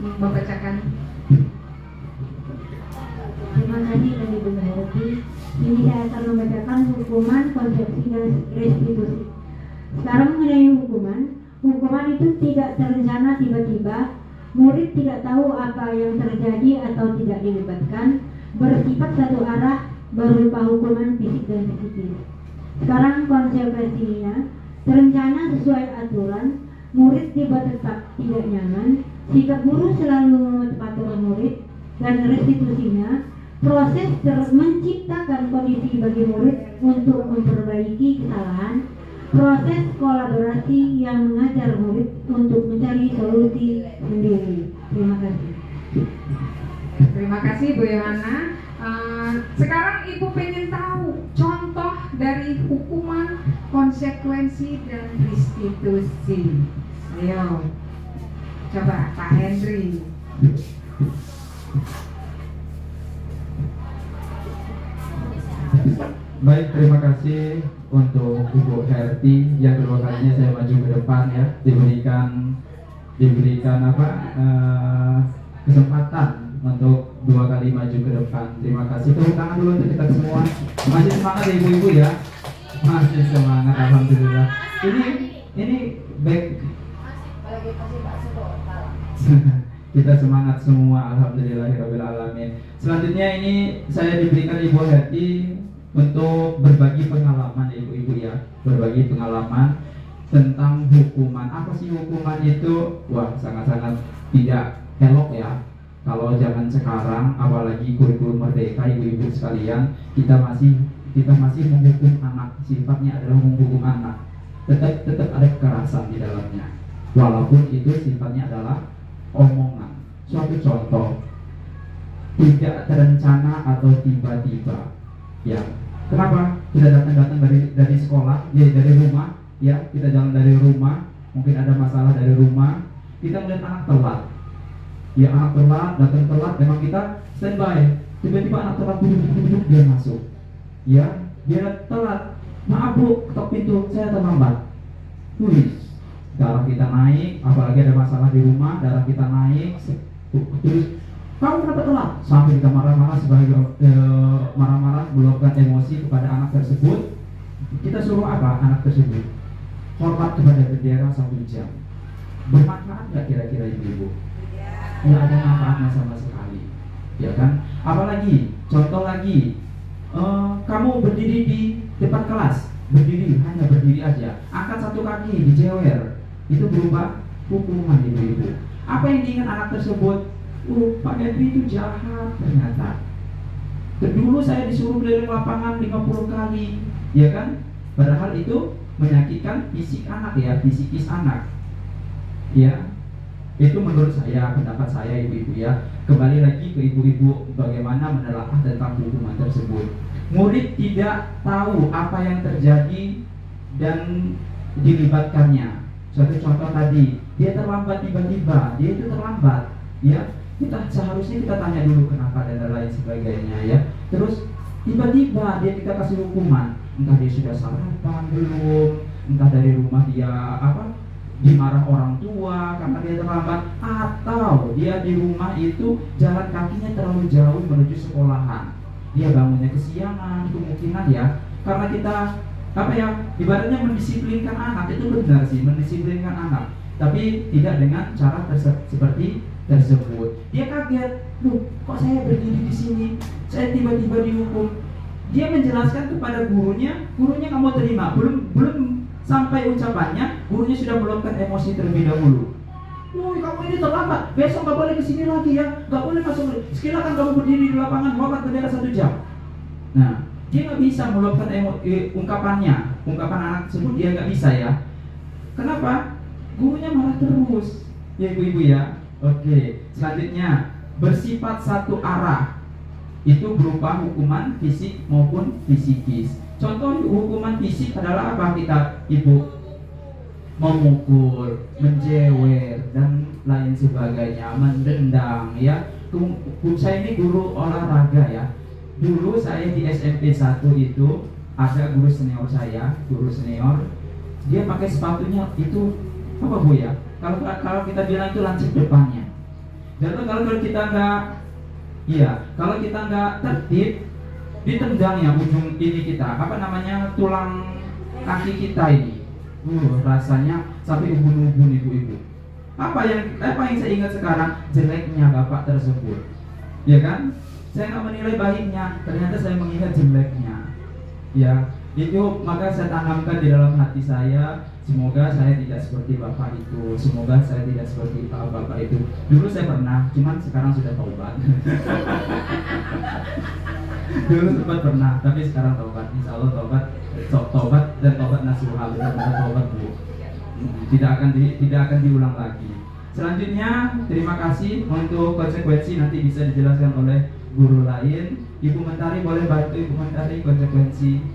membacakan. Terima kasih dari Ibu Herti. Ini saya akan membacakan hukuman, konsekuensi, dan restitusi. Sekarang mengenai hukuman. Hukuman itu tidak terencana tiba-tiba. Murid tidak tahu apa yang terjadi atau tidak dilibatkan. Bersifat satu arah, berupa hukuman fisik dan psikis. Sekarang konsekuensinya, terencana sesuai aturan, murid dibuat tetap tidak nyaman, sikap guru selalu mematuhi aturan murid, dan restitusinya, proses menciptakan kondisi bagi murid untuk memperbaiki kesalahan, proses kolaborasi yang mengajar murid untuk mencari solusi sendiri. Terima kasih. Terima kasih Bu Yohana. Sekarang Ibu pengen tahu contoh dari hukuman, konsekuensi, dan restitusi. Ayo, coba Pak Henry. Baik, terima kasih untuk Ibu Herti yang kedua kalinya saya maju ke depan ya, diberikan kesempatan untuk dua kali maju ke depan. Terima kasih. Tepuk tangan dulu untuk kita semua. Masih semangat ya ibu-ibu ya. Masih semangat, alhamdulillah. Ini baik. Kita semangat semua, alhamdulillahirabbil alamin. Selanjutnya ini saya diberikan Ibu Herti untuk berbagi pengalaman ya ibu-ibu ya. Berbagi pengalaman tentang hukuman. Apa sih hukuman itu? Wah, sangat-sangat tidak elok ya. Kalau zaman sekarang, apalagi kurikulum merdeka, ibu-ibu sekalian, kita masih menghukum anak. Sifatnya adalah menghukum anak. Tetap ada kekerasan di dalamnya. Walaupun itu sifatnya adalah omongan. Suatu contoh, tidak terencana atau tiba-tiba. Ya, kenapa? Kita datang dari sekolah, ya dari rumah, ya kita jalan dari rumah, mungkin ada masalah dari rumah, kita melihat anak telat. Ya anak telat, datang telat, memang kita standby. Tiba-tiba anak telat duduk dia masuk. Ya, dia telat. Maaf bu, ketok pintu, saya terlambat. Darah kita naik, apalagi ada masalah di rumah, darah kita naik. Terus kamu kenapa telat? Sampai kita marah-marah sebagai marah-marah, meluapkan emosi kepada anak tersebut. Kita suruh apa anak tersebut? Hormat kepada bendera 1 jam. Bermanfaat nggak kira-kira ibu-ibu? Nggak ada manfaatnya sama sekali, ya kan? Apalagi, contoh lagi, kamu berdiri di depan kelas, hanya berdiri aja, angkat 1 kaki, dijewer, itu berupa hukuman ibu-ibu. Apa yang diingat anak tersebut? Pak Henry itu jahat ternyata. Dulu saya disuruh keliling lapangan 50 kali, ya kan? Padahal itu menyakitkan fisik anak ya, fisikis anak, ya. Itu menurut saya, pendapat saya ibu-ibu ya. Kembali lagi ke ibu-ibu bagaimana menelaah tentang hukuman tersebut. murid tidak tahu apa yang terjadi dan dilibatkannya. Suatu contoh tadi, dia terlambat tiba-tiba, dia itu terlambat, ya. Seharusnya kita tanya dulu kenapa dan lain sebagainya, ya. Terus tiba-tiba dia kita kasih hukuman, entah dia sudah sarapan belum, entah dari rumah dia dimarah orang tua karena dia terlambat, atau dia di rumah itu jalan kakinya terlalu jauh menuju sekolahan, dia bangunnya kesiangan, kemungkinan ya karena kita ibaratnya mendisiplinkan anak. Itu benar sih, mendisiplinkan anak, tapi tidak dengan cara seperti tersebut. Dia kaget, loh kok saya berdiri di sini, saya tiba-tiba dihukum. Dia menjelaskan kepada gurunya nggak mau terima. Belum sampai ucapannya, gurunya sudah meluapkan emosi terlebih dahulu. Woi, kamu ini terlambat, besok nggak boleh kesini lagi ya, nggak boleh masuk. Silakan kamu berdiri di lapangan, hormat bendera 1 jam. Nah, dia nggak bisa meluapkan ungkapan anak tersebut, dia nggak bisa ya. Kenapa? Gurunya marah terus, ya ibu-ibu ya. Oke, selanjutnya bersifat satu arah, itu berupa hukuman fisik maupun psikis. Contoh hukuman fisik adalah apa kita ibu? Memukul, menjewer dan lain sebagainya, mendendang ya. Saya ini guru olahraga ya. Dulu saya di SMP 1 itu ada guru senior saya, dia pakai sepatunya itu apa Bu ya? Kalau kita bilang itu lancip depannya. Dan kalau kita nggak tertib, ditendang ya ujung ini kita, tulang kaki kita ini. Rasanya sampai ubun-ubun ibu-ibu. Apa yang saya ingat sekarang? Jeleknya bapak tersebut, ya kan? Saya nggak menilai baiknya, ternyata saya mengingat jeleknya. Ya, itu maka saya tanamkan di dalam hati saya. Semoga saya tidak seperti bapak itu. Semoga saya tidak seperti bapak itu. Dulu saya pernah, cuman sekarang sudah taubat. Dulu sempat pernah, tapi sekarang taubat. Insya Allah taubat dan taubat nasuha, benar-benar taubat Bu. Tidak akan diulang lagi. Selanjutnya, terima kasih untuk konsekuensi nanti bisa dijelaskan oleh guru lain. Ibu Mentari boleh bantu Ibu Mentari konsekuensi.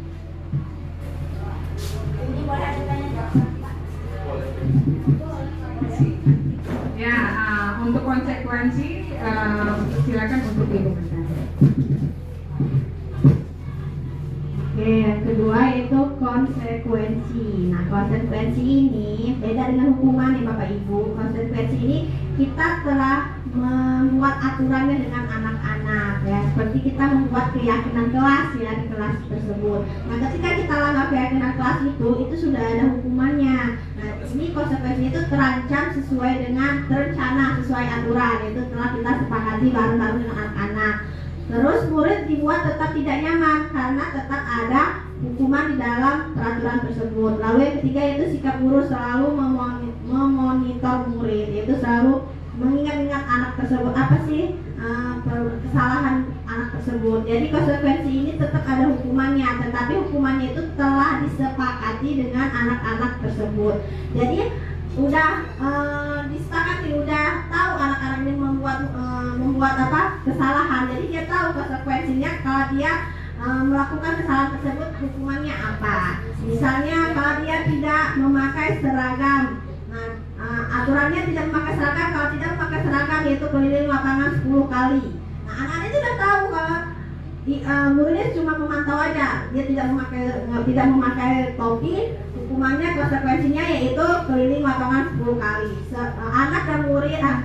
Ya, untuk konsekuensi silakan untuk Ibu Mentari. Oke, yang kedua itu konsekuensi. Nah, konsekuensi ini beda dengan hukuman ya Bapak Ibu. Konsekuensi ini kita telah membuat aturannya dengan anak-anak ya, seperti kita membuat keyakinan kelas ya di kelas tersebut. Nah, ketika kita langgar keyakinan kelas itu sudah ada hukumannya. Nah, ini konsekuensi itu terancam sesuai dengan terencana, sesuai aturan, itu telah kita sepakati bareng-bareng dengan anak-anak. Terus murid dibuat tetap tidak nyaman karena tetap ada hukuman di dalam peraturan tersebut. Lalu yang ketiga itu sikap guru selalu memonitor murid, yaitu selalu mengingat-ingat anak tersebut apa sih kesalahan anak tersebut. Jadi konsekuensi ini tetap ada hukumannya, tetapi hukumannya itu telah disepakati dengan anak-anak tersebut. Jadi udah disepakati, udah tahu anak-anak ini membuat kesalahan. Jadi dia tahu konsekuensinya kalau dia melakukan kesalahan tersebut hukumannya apa. Misalnya kalau dia tidak memakai seragam, aturannya tidak memakai seragam. Kalau tidak memakai seragam yaitu keliling lapangan 10 kali. Nah, anak-anak itu sudah tahu kalau muridnya cuma memantau aja, dia tidak memakai topi. Hukumannya konsekuensinya yaitu keliling lapangan 10 kali. Anak dan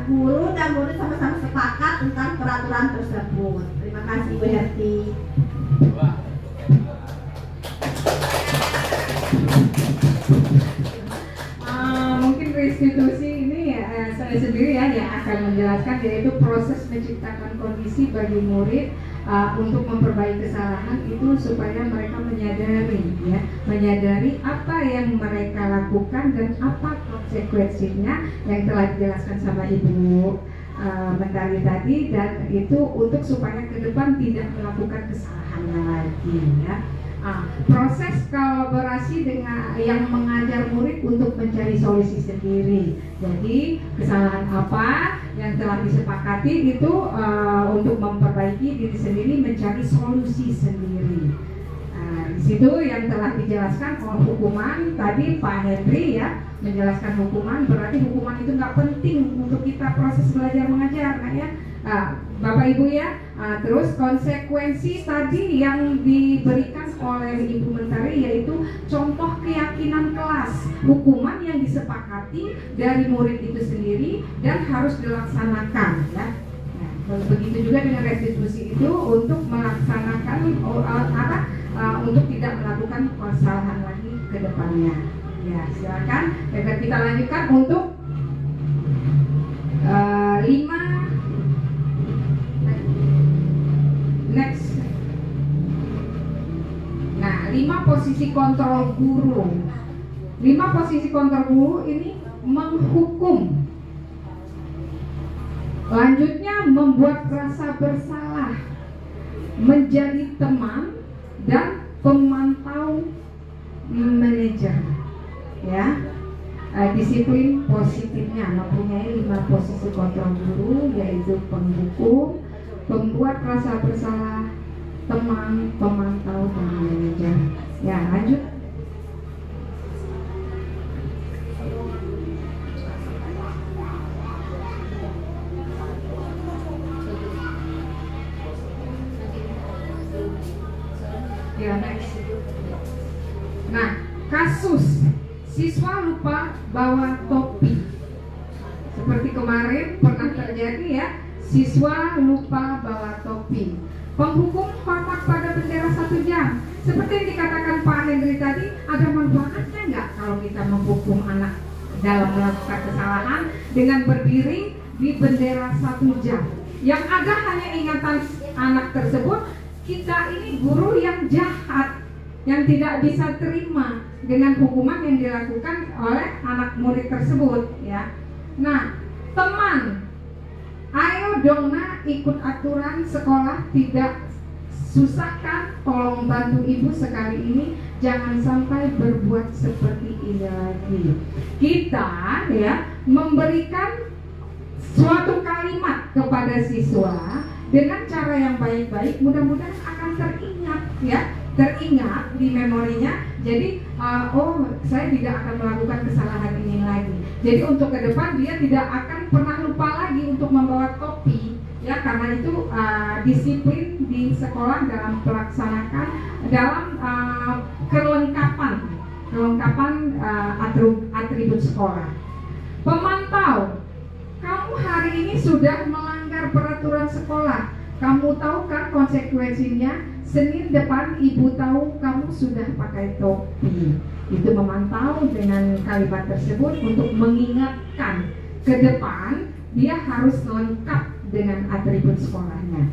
guru dan murid sama-sama sepakat tentang peraturan tersebut. Terima kasih Bu Herti. Mungkin restitusi ini saya sendiri yang akan menjelaskan, yaitu proses menciptakan kondisi bagi murid untuk memperbaiki kesalahan itu supaya mereka menyadari apa yang mereka lakukan dan apa konsekuensinya yang telah dijelaskan sama Ibu Mentari tadi, dan itu untuk supaya ke depan tidak melakukan kesalahan lagi ya. Proses kolaborasi dengan yang mengajar murid untuk mencari solusi sendiri. Jadi kesalahan apa yang telah disepakati itu untuk memperbaiki diri sendiri, mencari solusi sendiri. Di situ yang telah dijelaskan oleh hukuman tadi Pak Henry ya, menjelaskan hukuman, berarti hukuman itu nggak penting untuk kita proses belajar mengajar, nah ya. Bapak Ibu ya, terus konsekuensi tadi yang diberikan oleh Ibu Mentari yaitu contoh keyakinan kelas, hukuman yang disepakati dari murid itu sendiri dan harus dilaksanakan ya. Nah, begitu juga dengan restitusi itu untuk melaksanakan untuk tidak melakukan kesalahan lagi ke depannya. Ya, silakan. Kita lanjutkan untuk 5 next. Nah, 5 posisi kontrol guru. 5 posisi kontrol guru ini menghukum. Lanjutnya membuat rasa bersalah, menjadi teman dan pemantau manajer. Ya. Disiplin positifnya mempunyai 5 posisi kontrol guru, yaitu penghukum, pembuat rasa bersalah, teman, pemantau, dan manajer. Ya, lanjut. Ya, next. Nah, kasus siswa lupa bawa topi. Seperti kemarin pernah terjadi ya, siswa lupa bawa topi. Penghukum hormat pada bendera 1 jam. Seperti yang dikatakan Pak Henry tadi, ada manfaatnya nggak kalau kita menghukum anak dalam melakukan kesalahan dengan berdiri di bendera 1 jam? Yang ada hanya ingatan anak tersebut, kita ini guru yang jahat, yang tidak bisa terima dengan hukuman yang dilakukan oleh anak murid tersebut ya. Nah, teman, ayo dong nak ikut aturan sekolah, tidak susahkan, tolong bantu ibu sekali ini, jangan sampai berbuat seperti ini lagi. Kita ya memberikan suatu kalimat kepada siswa dengan cara yang baik-baik, mudah-mudahan akan teringat ya, teringat di memorinya. Jadi saya tidak akan melakukan kesalahan ini lagi. Jadi untuk ke depan dia tidak akan pernah lupa lagi untuk membawa topi ya, karena itu disiplin di sekolah dalam melaksanakan dalam kelengkapan atribut sekolah. Pemantau, kamu hari ini sudah melanggar peraturan sekolah. Kamu tahu kan konsekuensinya? Senin depan ibu tahu kamu sudah pakai topi. Itu memantau dengan kalimat tersebut untuk mengingatkan ke depan dia harus lengkap dengan atribut sekolahnya.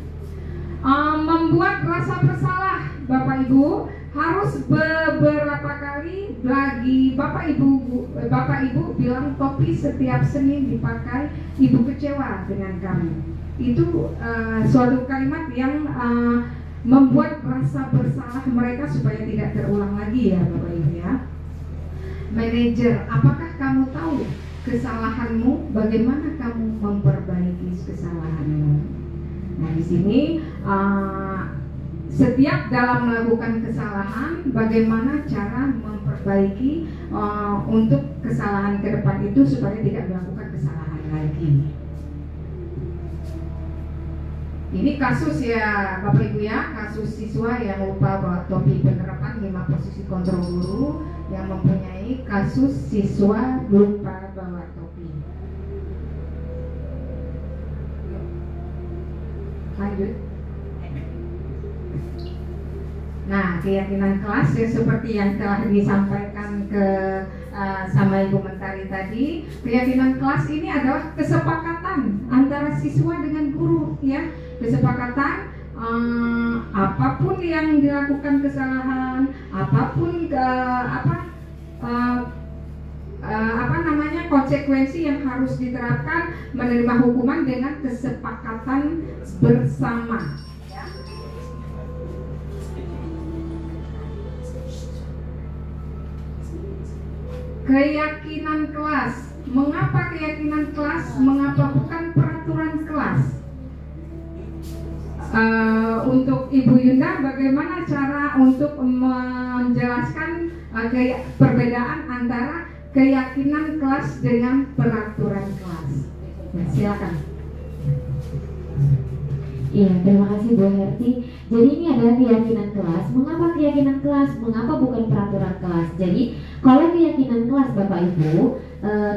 Membuat rasa bersalah, Bapak Ibu harus beberapa kali lagi Bapak Ibu bilang topi setiap Senin dipakai, ibu kecewa dengan kami. Itu suatu kalimat yang membuat rasa bersalah mereka supaya tidak terulang lagi ya Bapak Ibu ya. Manajer, apakah kamu tahu kesalahanmu? Bagaimana kamu memperbaiki kesalahanmu? Nah di sini setiap dalam melakukan kesalahan, bagaimana cara memperbaiki untuk kesalahan ke depan itu supaya tidak melakukan kesalahan lagi. Ini kasus ya Bapak Ibu ya, kasus siswa yang lupa bawa topi. Penerapan 5 posisi kontrol guru yang mempunyai kasus siswa lupa bawa topi. Lanjut. Nah, keyakinan kelas ya seperti yang telah disampaikan ke sama Ibu Mentari tadi. Keyakinan kelas ini adalah kesepakatan antara siswa dengan guru ya. Kesepakatan apapun yang dilakukan kesalahan, apapun konsekuensi yang harus diterapkan, menerima hukuman dengan kesepakatan bersama. Ya. keyakinan kelas. Mengapa keyakinan kelas? Mengapa bukan peraturan kelas? Untuk Ibu Yunda, bagaimana cara untuk menjelaskan perbedaan antara keyakinan kelas dengan peraturan kelas? Ya, silakan. Iya, terima kasih Bu Herti. Jadi ini adalah keyakinan kelas. Mengapa keyakinan kelas? Mengapa bukan peraturan kelas? Jadi kalau keyakinan kelas Bapak Ibu,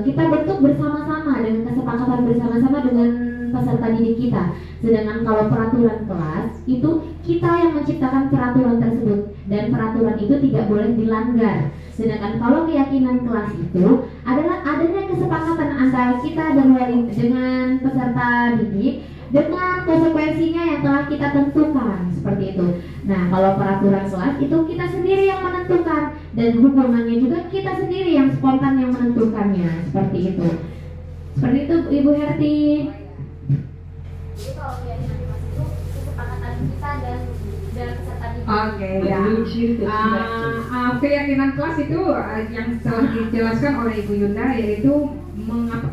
kita bentuk bersama-sama dengan kesepakatan bersama-sama dengan peserta didik kita. Sedangkan kalau peraturan kelas itu kita yang menciptakan peraturan tersebut dan peraturan itu tidak boleh dilanggar. Sedangkan kalau keyakinan kelas itu adalah adanya kesepakatan antara kita dengan peserta didik dengan konsekuensinya yang telah kita tentukan, seperti itu. Nah, kalau peraturan kelas itu kita sendiri yang menentukan dan hukumannya juga kita sendiri yang spontan yang menentukannya, seperti itu. Seperti itu Ibu Herti. Jadi kalau keyakinan kelas itu kesepakatan kita dan peserta didik. Oke, ya. Keyakinan kelas itu yang telah dijelaskan oleh Ibu Yunda, yaitu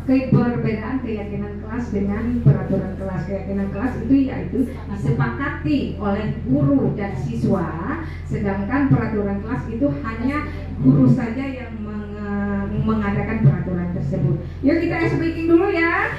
perbedaan keyakinan kelas dengan peraturan kelas. Keyakinan kelas itu yaitu disepakati oleh guru dan siswa, sedangkan peraturan kelas itu hanya guru saja yang mengadakan peraturan tersebut. Yuk kita ice breaking dulu ya.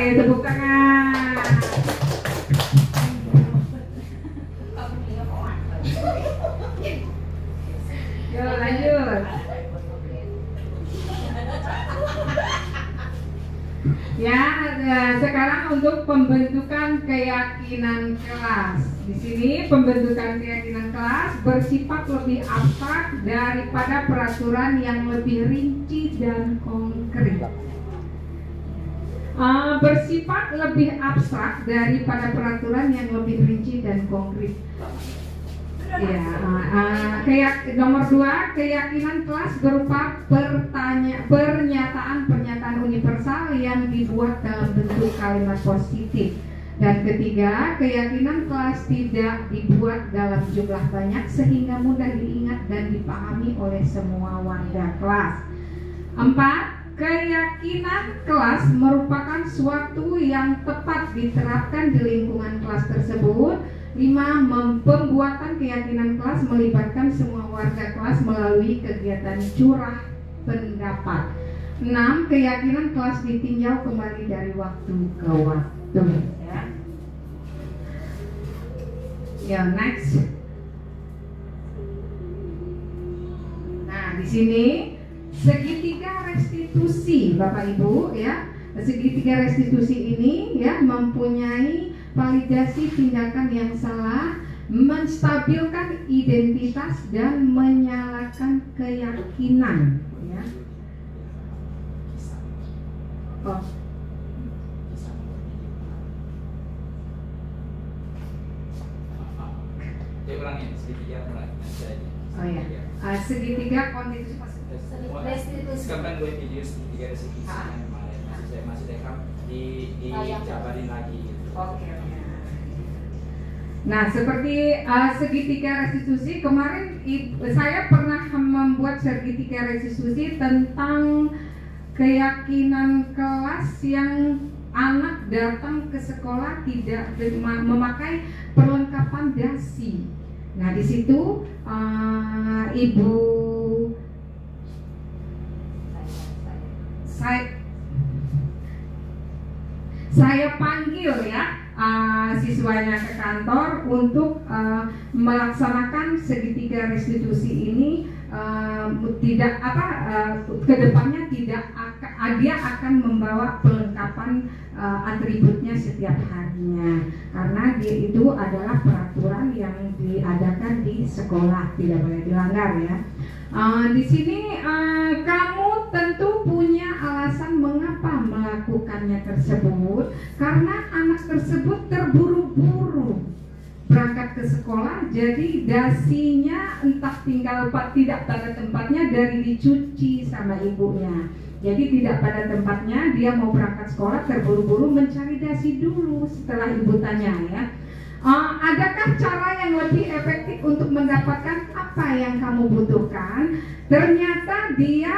Tepuk tangan. Yuk lanjut. Ya, sekarang untuk pembentukan keyakinan kelas. Di sini pembentukan keyakinan kelas bersifat lebih abstrak daripada peraturan yang lebih rinci dan konkret. Bersifat lebih abstrak daripada peraturan yang lebih rinci dan konkret. Ya, nomor 2, keyakinan kelas berupa pernyataan universal yang dibuat dalam bentuk kalimat positif. Dan ketiga, keyakinan kelas tidak dibuat dalam jumlah banyak sehingga mudah diingat dan dipahami oleh semua warga kelas. 4. Keyakinan kelas merupakan suatu yang tepat diterapkan di lingkungan kelas tersebut 5. Pembuatan keyakinan kelas melibatkan semua warga kelas melalui kegiatan curah pendapat. 6. Keyakinan kelas ditinjau kembali dari waktu ke waktu. Ya, next. Nah, di sini segitiga restitusi, Bapak Ibu, ya. Segitiga restitusi ini ya mempunyai validasi tindakan yang salah, menstabilkan identitas dan menyalakan keyakinan, ya. Oh. Oh ya, segitiga konstitusi. Sekarang gue video segitiga restitusi yang kemarin masih rekam dijabarin lagi gitu. Oke. Nah, seperti segitiga restitusi kemarin saya pernah membuat segitiga restitusi tentang keyakinan kelas yang anak datang ke sekolah tidak memakai perlengkapan dasi. Nah, di situ Ibu saya panggil ya siswanya ke kantor untuk melaksanakan segitiga restitusi ini. Kedepannya dia akan membawa perlengkapan atributnya setiap harinya, karena dia itu adalah peraturan yang diadakan di sekolah, tidak boleh dilanggar ya. Di sini kamu tentu punya alasan mengapa melakukannya tersebut, karena anak tersebut terburu-buru berangkat ke sekolah, jadi dasinya entah tinggal tidak pada tempatnya dari dicuci sama ibunya. Jadi tidak pada tempatnya, dia mau berangkat sekolah terburu-buru mencari dasi dulu setelah ibu tanya ya. Adakah cara yang lebih efektif untuk mendapatkan apa yang kamu butuhkan? Ternyata dia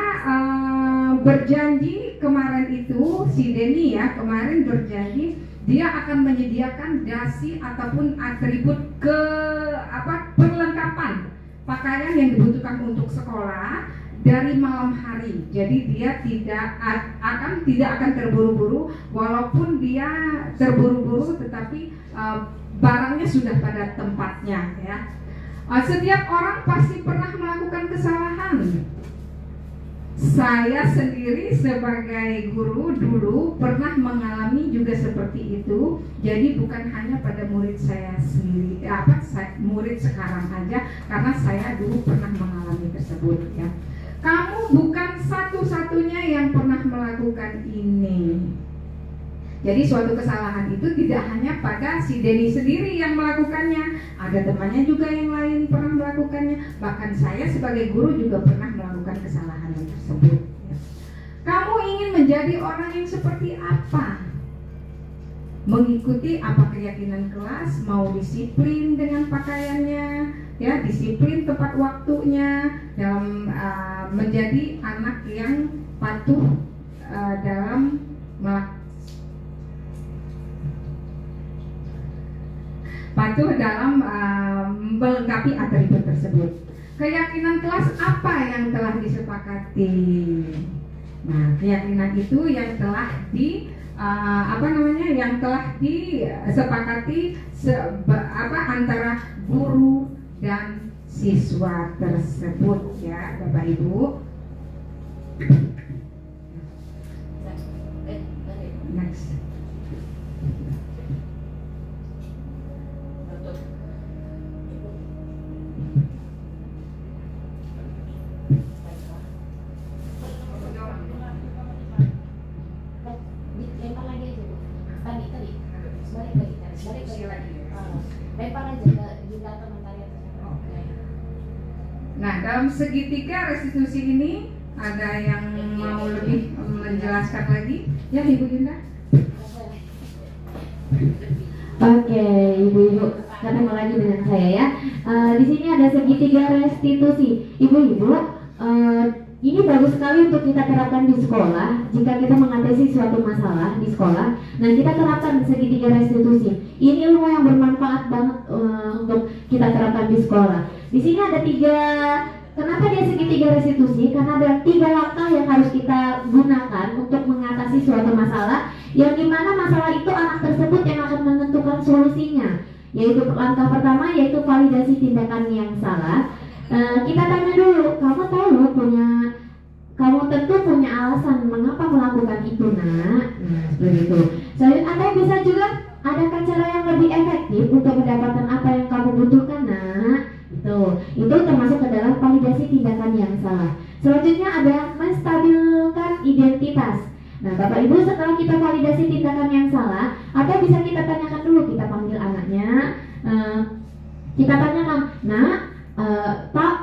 berjanji kemarin itu, si Denny ya, kemarin berjanji dia akan menyediakan dasi ataupun atribut perlengkapan pakaian yang dibutuhkan untuk sekolah dari malam hari. Jadi dia tidak akan terburu-buru, walaupun dia terburu-buru tetapi barangnya sudah pada tempatnya ya. Setiap orang pasti pernah melakukan kesalahan. Saya sendiri sebagai guru dulu pernah mengalami juga seperti itu. Jadi bukan hanya pada murid saya sendiri, murid sekarang aja, karena saya dulu pernah mengalami tersebut ya. Kamu bukan satu-satunya yang pernah melakukan ini. Jadi suatu kesalahan itu tidak hanya pada si Denny sendiri yang melakukannya, ada temannya juga yang lain pernah melakukannya. Bahkan saya sebagai guru juga pernah melakukan kesalahan tersebut. Kamu ingin menjadi orang yang seperti apa? Mengikuti apa keyakinan kelas, mau disiplin dengan pakaiannya, ya, disiplin tepat waktunya, dalam menjadi anak yang patuh dalam melengkapi atribut tersebut. Keyakinan kelas apa yang telah disepakati? Nah, keyakinan itu yang telah disepakati antara guru dan siswa tersebut ya, Bapak Ibu. Next. Nah, dalam segitiga restitusi ini ada yang mau lebih menjelaskan lagi? Ya, Ibu Linda. Oke, ibu-ibu, ketemu lagi dengan saya ya. Di sini ada segitiga restitusi. Ibu-ibu, ini bagus sekali untuk kita terapkan di sekolah. Jika kita mengatasi suatu masalah di sekolah, nah kita terapkan segitiga restitusi. Ini ilmu yang bermanfaat banget untuk kita terapkan di sekolah. Di sini ada 3. Kenapa dia segitiga restitusi? Karena ada 3 langkah yang harus kita gunakan untuk mengatasi suatu masalah, yang dimana masalah itu anak tersebut yang akan menentukan solusinya. Yaitu langkah pertama yaitu validasi tindakan yang salah. Kita tanya dulu, kamu tentu punya alasan mengapa melakukan itu, nak. Nah, seperti itu. Atau bisa juga, adakah cara yang lebih efektif untuk mendapatkan apa yang kamu butuhkan, nak? Itu termasuk ke dalam validasi tindakan yang salah. Selanjutnya ada menstabilkan identitas. Nah, Bapak Ibu, setelah kita validasi tindakan yang salah, atau bisa kita tanyakan dulu, kita panggil anaknya, kita tanyakan, nak, Pak,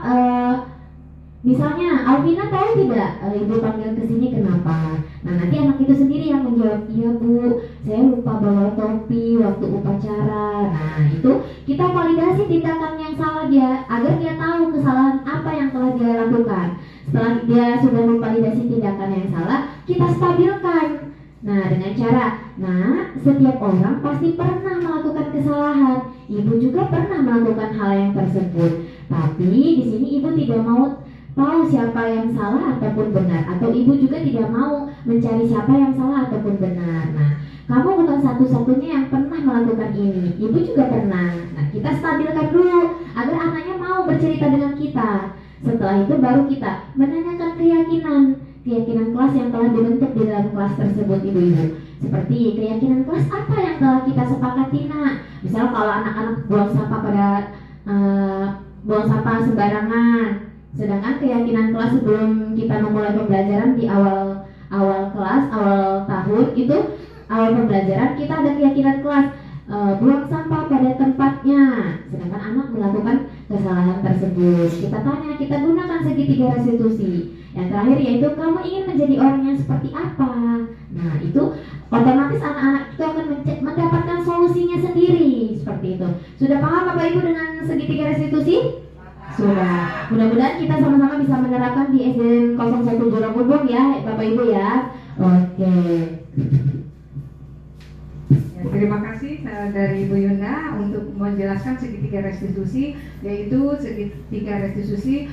misalnya Alvina tahu tidak Ibu panggil ke sini kenapa? Nah, nanti anak itu sendiri yang menjawab, iya Bu, saya lupa bawa topi waktu upacara. Nah, itu kita validasi tindakan yang salah dia, agar dia tahu kesalahan apa yang telah dia lakukan. Setelah dia sudah memvalidasi tindakan yang salah, kita stabilkan. Nah, dengan cara, nah, setiap orang pasti pernah melakukan kesalahan. Ibu juga pernah melakukan hal yang tersebut. Tapi di sini ibu tidak mau tahu siapa yang salah ataupun benar, atau ibu juga tidak mau mencari siapa yang salah ataupun benar. Nah, kamu bukan satu-satunya yang pernah melakukan ini, ibu juga pernah. Nah, kita stabilkan dulu agar anaknya mau bercerita dengan kita. Setelah itu baru kita menanyakan keyakinan kelas yang telah dibentuk di dalam kelas tersebut, ibu-ibu. Seperti keyakinan kelas apa yang telah kita sepakati, nak. Misal kalau anak-anak buang sampah sembarangan, sedangkan keyakinan kelas sebelum kita memulai pembelajaran di awal tahun itu, awal pembelajaran kita ada keyakinan kelas buang sampah pada tempatnya, sedangkan anak melakukan kesalahan tersebut. Kita tanya, kita gunakan segitiga restitusi. Yang terakhir yaitu kamu ingin menjadi orang yang seperti apa. Nah, itu otomatis anak-anak itu akan mendapatkan solusinya sendiri. Seperti itu. Sudah paham Bapak Ibu dengan segitiga restitusi? Sudah. Mudah-mudahan kita sama-sama bisa menerapkan di SDN 01 Jorongkubung ya Bapak Ibu ya. Oke. Ya, terima kasih dari Ibu Yunda untuk menjelaskan segitiga restitusi, yaitu segitiga restitusi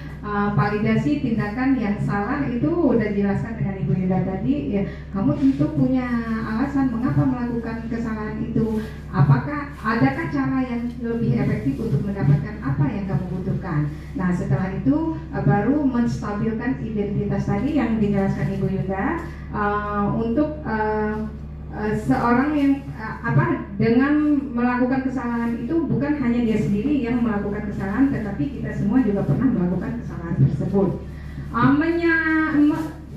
validasi tindakan yang salah itu udah dijelaskan dengan Ibu Yunda tadi. Ya, kamu tentu punya alasan mengapa melakukan kesalahan itu. Adakah cara yang lebih efektif untuk mendapatkan apa yang kamu butuhkan? Nah, setelah itu baru menstabilkan identitas tadi yang dijelaskan Ibu Yunda untuk seorang yang dengan melakukan kesalahan itu bukan hanya dia sendiri yang melakukan kesalahan, tetapi kita semua juga pernah melakukan kesalahan tersebut.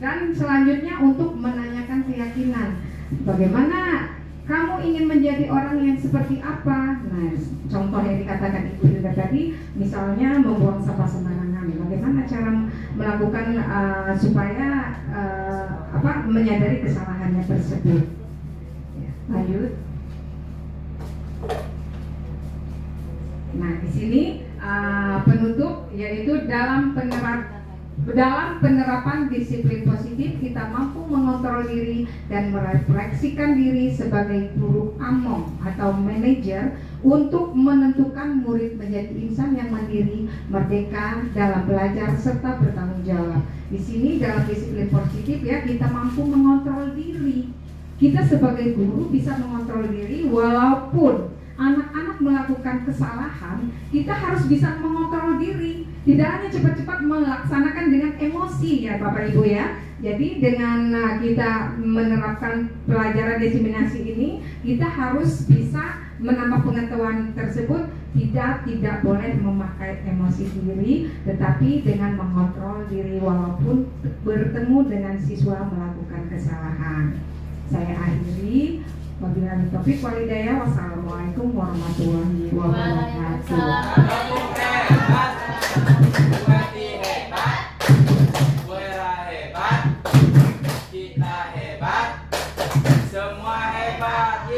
Dan selanjutnya untuk menanyakan keyakinan, bagaimana kamu ingin menjadi orang yang seperti apa? Nah, contoh yang dikatakan Ibu juga tadi, misalnya membuang sampah sembarangan. Bagaimana cara melakukan supaya menyadari kesalahannya tersebut? Lanjut. Nah, di sini penutup yaitu dalam penerapan disiplin positif kita mampu mengontrol diri dan merefleksikan diri sebagai guru among atau manajer untuk menentukan murid menjadi insan yang mandiri, merdeka dalam belajar serta bertanggung jawab. Di sini dalam disiplin positif ya kita mampu mengontrol diri. Kita sebagai guru bisa mengontrol diri walaupun anak-anak melakukan kesalahan, kita harus bisa mengontrol diri. Tidak hanya cepat-cepat melaksanakan dengan emosi ya Bapak Ibu ya. Jadi dengan kita menerapkan pelajaran diseminasi ini, kita harus bisa menambah pengetahuan tersebut. Tidak boleh memakai emosi diri, tetapi dengan mengontrol diri walaupun bertemu dengan siswa melakukan kesalahan. Saya akhiri. Wabillahi taufiq wal hidayah. Wassalamualaikum warahmatullahi wabarakatuh. Semua hebat.